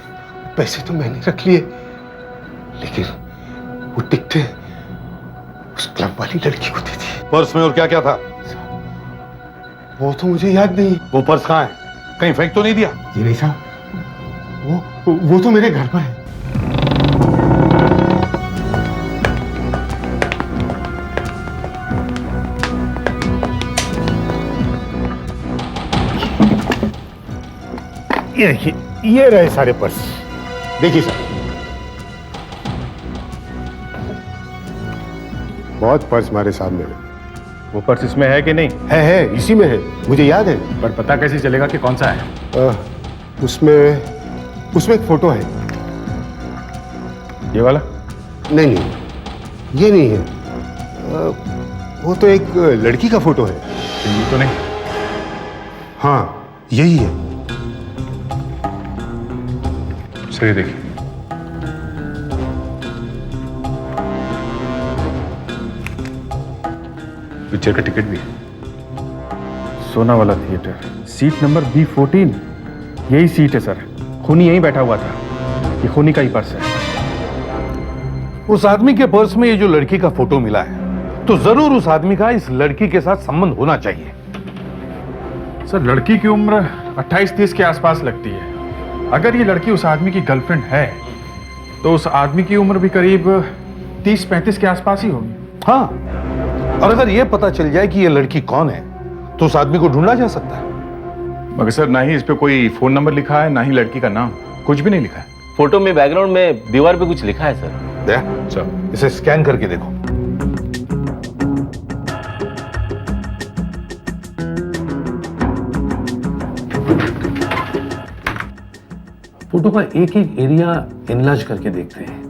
पैसे तो मैंने रख लिए, लेकिन वो टिकटें उस क्लब वाली लड़की को दी थी। पर्स में और क्या क्या था? वो तो मुझे याद नहीं। वो पर्स कहाँ है? कहीं फेंक तो नहीं दिया? जी नहीं साहब, वो तो मेरे घर पर है। ये रहे सारे पर्स, देखिए साहब। बहुत पर्स मारे सामने में। वो पर्स इसमें है कि नहीं? है, इसी में है, मुझे याद है। पर पता कैसे चलेगा कि कौन सा है? उसमें एक फोटो है। ये वाला? नहीं, ये नहीं है। वो तो एक लड़की का फोटो है। ये तो नहीं? हाँ, यही है। सही देखिए। पिक्चर का टिकट भी है। सोना वाला थिएटर, सीट नंबर B14, यही सीट है सर। खूनी यहीं बैठा हुआ था, ये खूनी का ही पर्स है। उस आदमी के पर्स में ये जो लड़की का फोटो मिला है, तो जरूर उस आदमी का इस लड़की के साथ संबंध होना चाहिए। सर, लड़की की उम्र 28-30 के आसपास लगती है। अगर ये लड़की उस आदमी की गर्लफ्रेंड है, तो उस आदमी की उम्र भी करीब 30-35 के आसपास ही होगी। हाँ, और अगर ये पता चल जाए कि ये लड़की कौन है, तो उस आदमी को ढूंढा जा सकता है। मगर सर, ना ही इस पे कोई फोन नंबर लिखा है, ना ही लड़की का नाम, कुछ भी नहीं लिखा है। फोटो में बैकग्राउंड में दीवार पे कुछ लिखा है सर। सर, इसे स्कैन करके देखो। फोटो का एक एक एरिया एनलार्ज करके देखते हैं।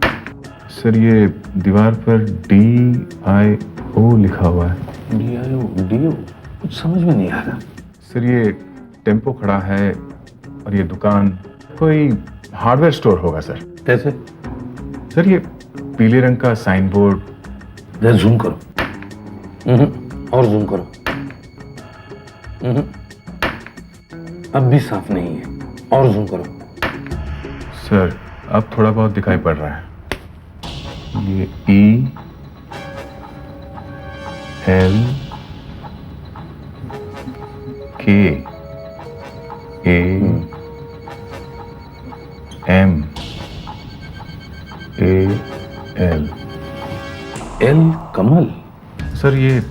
सर, ये दीवार पर DIO लिखा हुआ है। DIO कुछ समझ में नहीं आ रहा। सर, ये टेम्पो खड़ा है और ये दुकान कोई हार्डवेयर स्टोर होगा सर। कैसे? सर, ये पीले रंग का साइन बोर्ड। जूम करो। और जूम करो। अब भी साफ नहीं है, और जूम करो। सर, अब थोड़ा बहुत दिखाई पड़ रहा है। ये ELKAMAL। L कमल। सर, ये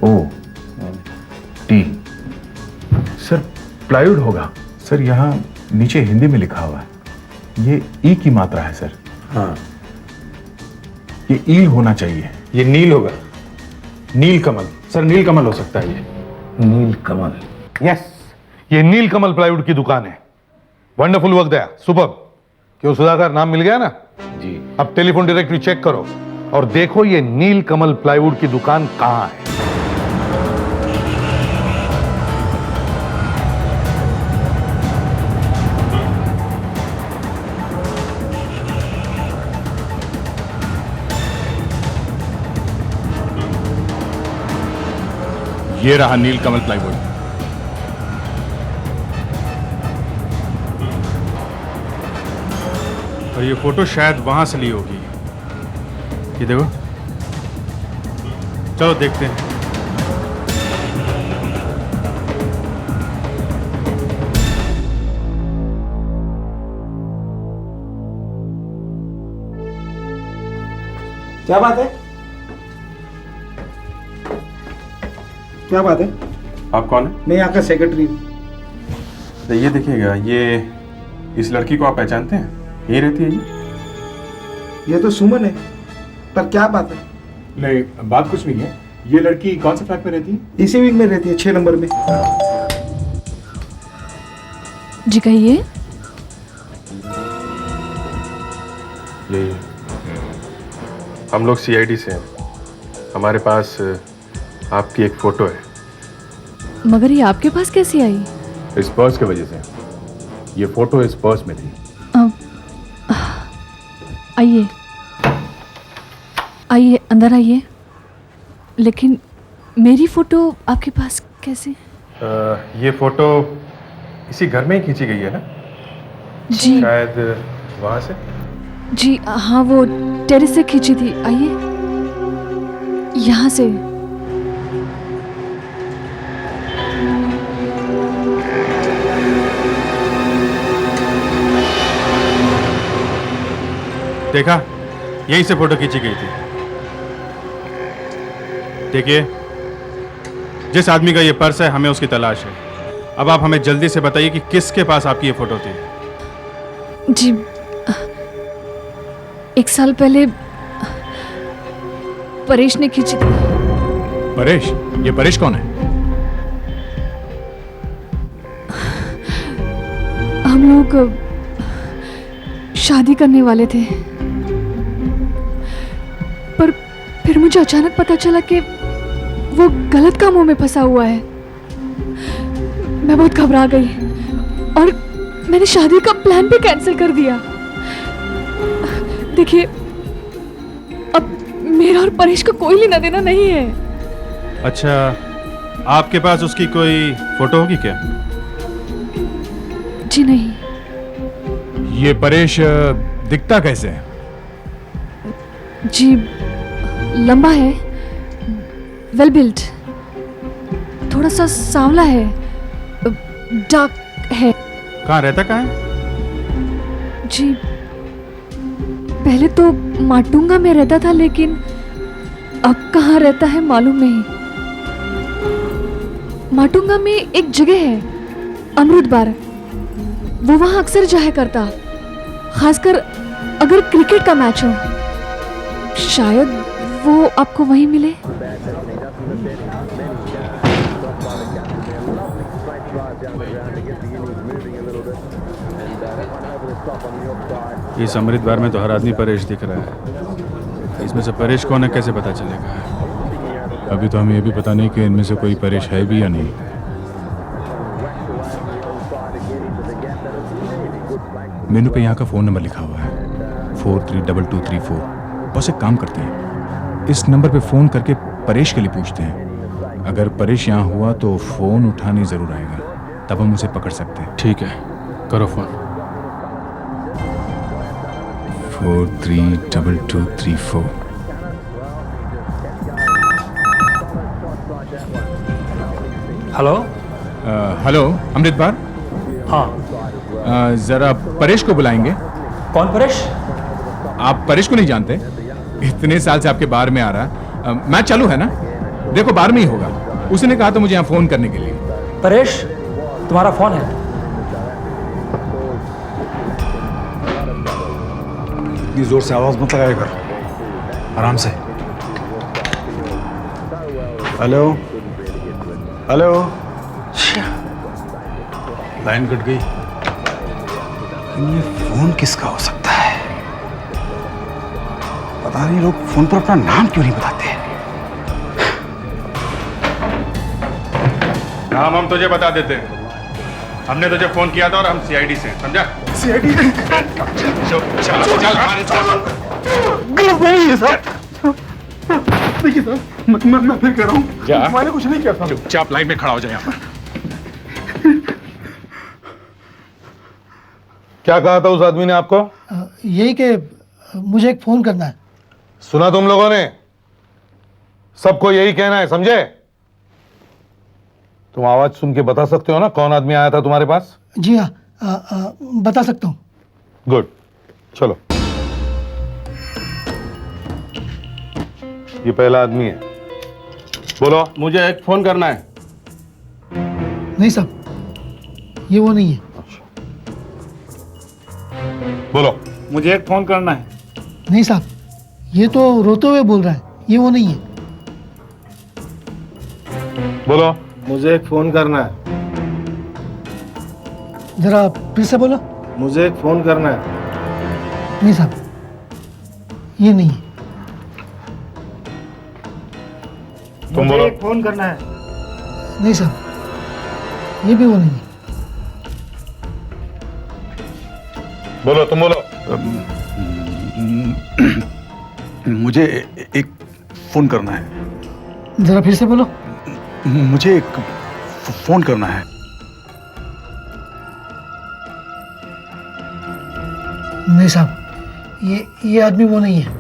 WOT। सर, प्लाईवुड होगा। सर, यहाँ नीचे हिंदी में लिखा हुआ है। ये ई की मात्रा है सर। हाँ, ये ईल होना चाहिए। ये नील होगा। नील कमल। सर, नील कमल हो सकता है ये। नील कमल। यस, ये नील कमल प्लाईवुड की दुकान है। वंडरफुल वर्क दया, सुपर। क्यों सुधाकर, नाम मिल गया ना? जी। अब टेलीफोन डायरेक्टरी चेक करो और देखो ये नील कमल प्लाईवुड की दुकान कहां है। ये रहा नील कमल प्लाईवुड। और ये फोटो शायद वहां से ली होगी। ये देखो, चलो देखते हैं। क्या बात है? क्या बात है? आप कौन है? मैं यहाँ का सेक्रेटरी। तो ये देखिएगा, ये इस लड़की को आप पहचानते हैं? यही रहती है ये तो सुमन है, पर क्या बात है? नहीं, बात कुछ नहीं है। ये लड़की कौन से फ्लैट में रहती है? इसी विंग में रहती है, 6 नंबर में। जी कहिए। ये हम लोग CID से हैं। हमारे पास आपकी एक फोटो है। मगर ये आपके पास कैसी आई? इस पर्स की वजह से। ये फोटो इस पर्स में थी। आइए आइए, अंदर आइए। लेकिन मेरी फोटो आपके पास कैसे? ये फोटो इसी घर में ही खींची गई है ना? जी शायद वहां से। जी हाँ, वो टेरेस से खींची थी। आइए, यहाँ से। देखा, यहीं से फोटो खींची गई थी। देखिए, जिस आदमी का ये पर्स है, हमें उसकी तलाश है। अब आप हमें जल्दी से बताइए कि किसके पास आपकी ये फोटो थी। जी 1 साल पहले परेश ने खींची थी। परेश? ये परेश कौन है? हम लोग शादी करने वाले थे, पर फिर मुझे अचानक पता चला कि वो गलत कामों में फंसा हुआ है। मैं बहुत घबरा गई और मैंने शादी का प्लान भी कैंसिल कर दिया। देखिए, अब मेरा और परेश का कोई लेना देना नहीं है। अच्छा, आपके पास उसकी कोई फोटो होगी क्या? जी नहीं। ये परेश दिखता कैसे है? जी लंबा है, वेल बिल्ट, थोड़ा सा सांवला है, डार्क है। कहाँ रहता कहाँ है? जी पहले तो माटुंगा में रहता था, लेकिन अब कहाँ रहता है मालूम नहीं। माटुंगा में एक जगह है, अमृत बार, वो वहां अक्सर जाया करता, खासकर अगर क्रिकेट का मैच हो। शायद वो आपको वहीं मिले। इस अमृत बार में तो हर आदमी परेश दिख रहा है। इसमें से परेश कौन है, कैसे पता चलेगा? अभी तो हमें ये भी पता नहीं कि इनमें से कोई परेश है भी या नहीं। मेनू पे यहाँ का फ़ोन नंबर लिखा हुआ है 432234। बस एक काम करते हैं, इस नंबर पे फ़ोन करके परेश के लिए पूछते हैं। अगर परेश यहाँ हुआ तो फ़ोन उठाने ज़रूर आएगा, तब हम उसे पकड़ सकते हैं। ठीक है, करो फ़ोन। 432234। हेलो। हेलो, अमृत बार। हाँ। ज़रा परेश को बुलाएंगे। कौन परेश? आप परेश को नहीं जानते? इतने साल से आपके बार में आ रहा। मैच चालू है ना? देखो बार में ही होगा। उसने कहा तो मुझे यहाँ फ़ोन करने के लिए। परेश, तुम्हारा फ़ोन है। इतनी जोर से आवाज मत लगाया कर, आराम से। Hello hello. लाइन कट गई। ये फोन किसका हो सकता है? पता नहीं लोग फोन पर अपना नाम क्यों नहीं बताते। नाम हम तुझे बता देते हैं। हमने तुझे फोन किया था और हम CID से हैं, समझा? CID? गलत नहीं है सर। देखिए सर, मैं फिर कह रहा हूँ, मैंने कुछ नहीं किया था। चुपचाप लाइन में खड़ा हो जाए यहाँ पर। क्या कहा था उस आदमी ने आपको? यही कि मुझे एक फ़ोन करना है। सुना तुम लोगों ने? सबको यही कहना है, समझे? तुम आवाज सुन के बता सकते हो ना कौन आदमी आया था तुम्हारे पास? जी हाँ, बता सकता हूँ। गुड, चलो। ये पहला आदमी है, बोलो। मुझे एक फोन करना है। नहीं साहब, ये वो नहीं है। बोलो। मुझे एक फोन करना है। नहीं साहब, ये तो रोते हुए बोल रहा है, ये वो नहीं है। बोलो। मुझे एक फोन करना है। जरा फिर से बोलो। मुझे एक फोन करना है। नहीं साहब, ये नहीं है। तुम बोलो। एक फोन करना है। नहीं साहब, ये भी वो नहीं है। बोलो, तुम बोलो। मुझे एक फोन करना है। जरा फिर से बोलो। मुझे एक फोन करना है। नहीं साहब, ये आदमी वो नहीं है।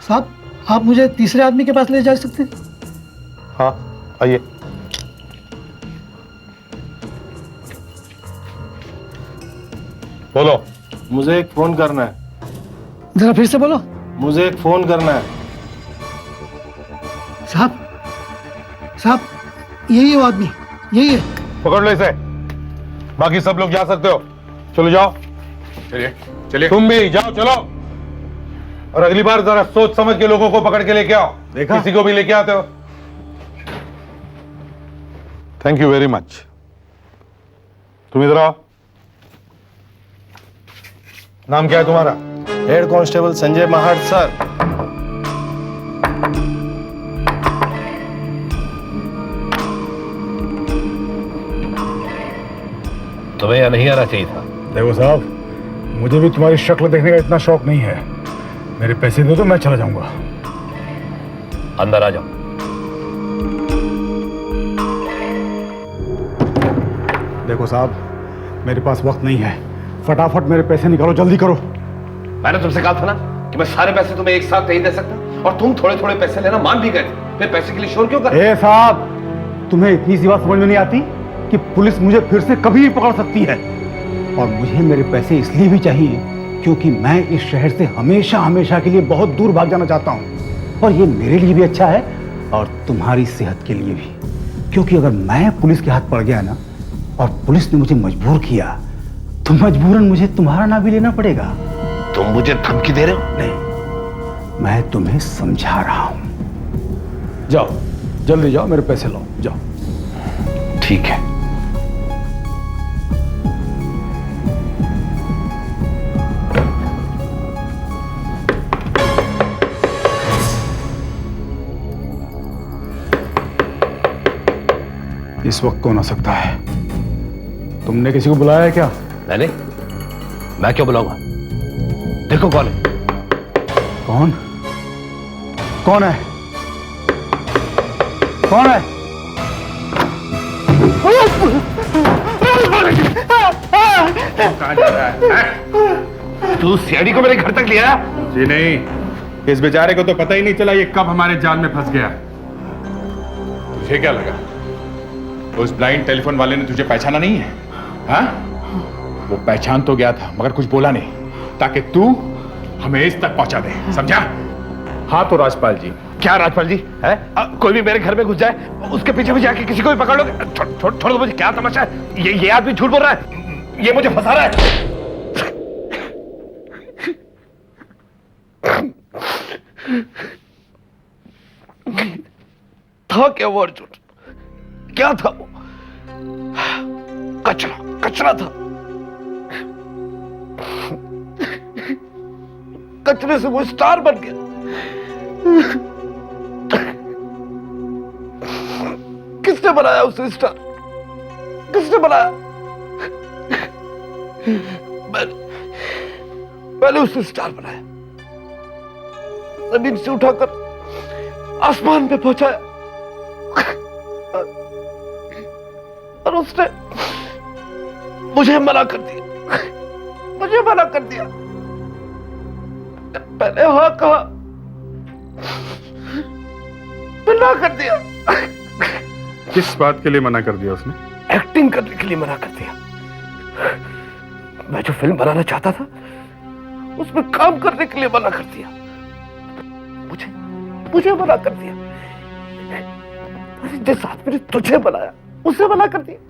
साहब, आप मुझे तीसरे आदमी के पास ले जा सकते हैं? हाँ, आइए। बोलो। मुझे एक फोन करना है। जरा फिर से बोलो। मुझे एक फोन करना है। साहब, यही है वो आदमी, यही है। पकड़ लो इसे। बाकी सब लोग जा सकते हो, चलो जाओ। चलिए चलिए। तुम भी जाओ, चलो। और अगली बार जरा सोच समझ के लोगों को पकड़ के लेके आओ। देखा? किसी को भी लेके आते हो। Thank you very much. तुम इधर आओ। नाम क्या है तुम्हारा? Head constable Sanjay Mahat sir. तुम्हें यहाँ नहीं आना चाहिए था। देखो साहब, मुझे भी तुम्हारी शक्ल देखने का इतना शौक नहीं है। मेरे पैसे दो तो मैं चला जाऊंगा। अंदर आ जाओ। देखो साहब, मेरे पास वक्त नहीं है। फटाफट मेरे पैसे निकालो, जल्दी करो। मैंने तुमसे कहा था ना कि मैं सारे पैसे तुम्हें एक साथ नहीं दे सकता, और तुम थोड़े थोड़े पैसे लेना मान भी गए थे। फिर पैसे के लिए शोर क्यों कर? ए साहब, तुम्हें इतनी सी बात समझ में नहीं आती कि पुलिस मुझे फिर से कभी भी पकड़ सकती है। और मुझे मेरे पैसे इसलिए भी चाहिए क्योंकि मैं इस शहर से हमेशा हमेशा के लिए बहुत दूर भाग जाना चाहता हूँ। और ये मेरे लिए भी अच्छा है और तुम्हारी सेहत के लिए भी। क्योंकि अगर मैं पुलिस के हाथ पड़ गया ना, और पुलिस ने मुझे मजबूर किया, तो मजबूरन मुझे तुम्हारा नाम भी लेना पड़ेगा। तुम मुझे धमकी दे रहे हो? नहीं, मैं तुम्हें समझा रहा हूं। जाओ, जल्दी जाओ, मेरे पैसे लो, जाओ। ठीक है। इस वक्त कौन आ सकता है? तुमने किसी को बुलाया है क्या? नहीं, मैं क्यों बुलाऊंगा? देखो कौन है। कौन? कौन है? कौन है? कहाँ जा रहा है? तू सीआईडी को मेरे घर तक लिया? जी नहीं, इस बेचारे को तो पता ही नहीं चला ये कब हमारे जाल में फंस गया। तुझे क्या लगा उस ब्लाइंड टेलीफोन वाले ने तुझे पहचाना नहीं है? हाँ? वो पहचान तो गया था मगर कुछ बोला नहीं, ताकि तू हमें इस तक पहुंचा दे, समझा? हाँ तो राजपाल जी। क्या राजपाल जी है? कोई भी मेरे घर में घुस जाए, उसके पीछे भी जाके किसी को भी पकड़ लोगे? छोड़ दो मुझे। क्या तमाशा है? ये आदमी झूठ बोल रहा है, ये मुझे फंसा रहा है। था क्या वो अर्जुन? क्या था वो? कचरा था। कचरे से वो स्टार बन गया। किसने बनाया उसे स्टार? किसने बनाया? मैंने उसे स्टार बनाया, जमीन से उठाकर आसमान पे पहुंचाया, और उसने मुझे मना कर दिया। मुझे मना कर दिया। पहले हाँ कहा, फिर ना कर दिया। किस बात के लिए मना कर दिया उसने? एक्टिंग करने के लिए मना कर दिया। मैं जो फिल्म बनाना चाहता था उसमें काम करने के लिए मना कर दिया। मुझे मना कर दिया। जिस आदमी ने तुझे बनाया उसे मना कर दिया।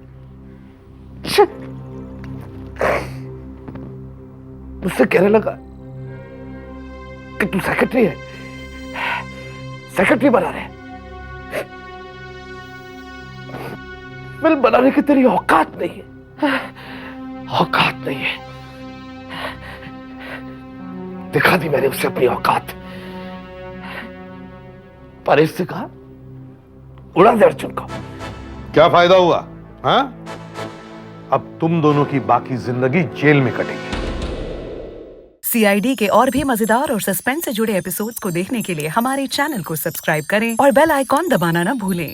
मुझसे कहने लगा कि तू सेक्रेटरी है, सेक्रेटरी बना रहे, फिल्म बनाने की तेरी औकात नहीं है, औकात नहीं है। दिखा दी मैंने उसे अपनी औकात। परेश से कहा उड़ा दे अर्जुन को। क्या फायदा हुआ? हाँ? अब तुम दोनों की बाकी जिंदगी जेल में कटेगी। CID के और भी मजेदार और सस्पेंस से जुड़े एपिसोड्स को देखने के लिए हमारे चैनल को सब्सक्राइब करें और बेल आइकॉन दबाना ना भूलें।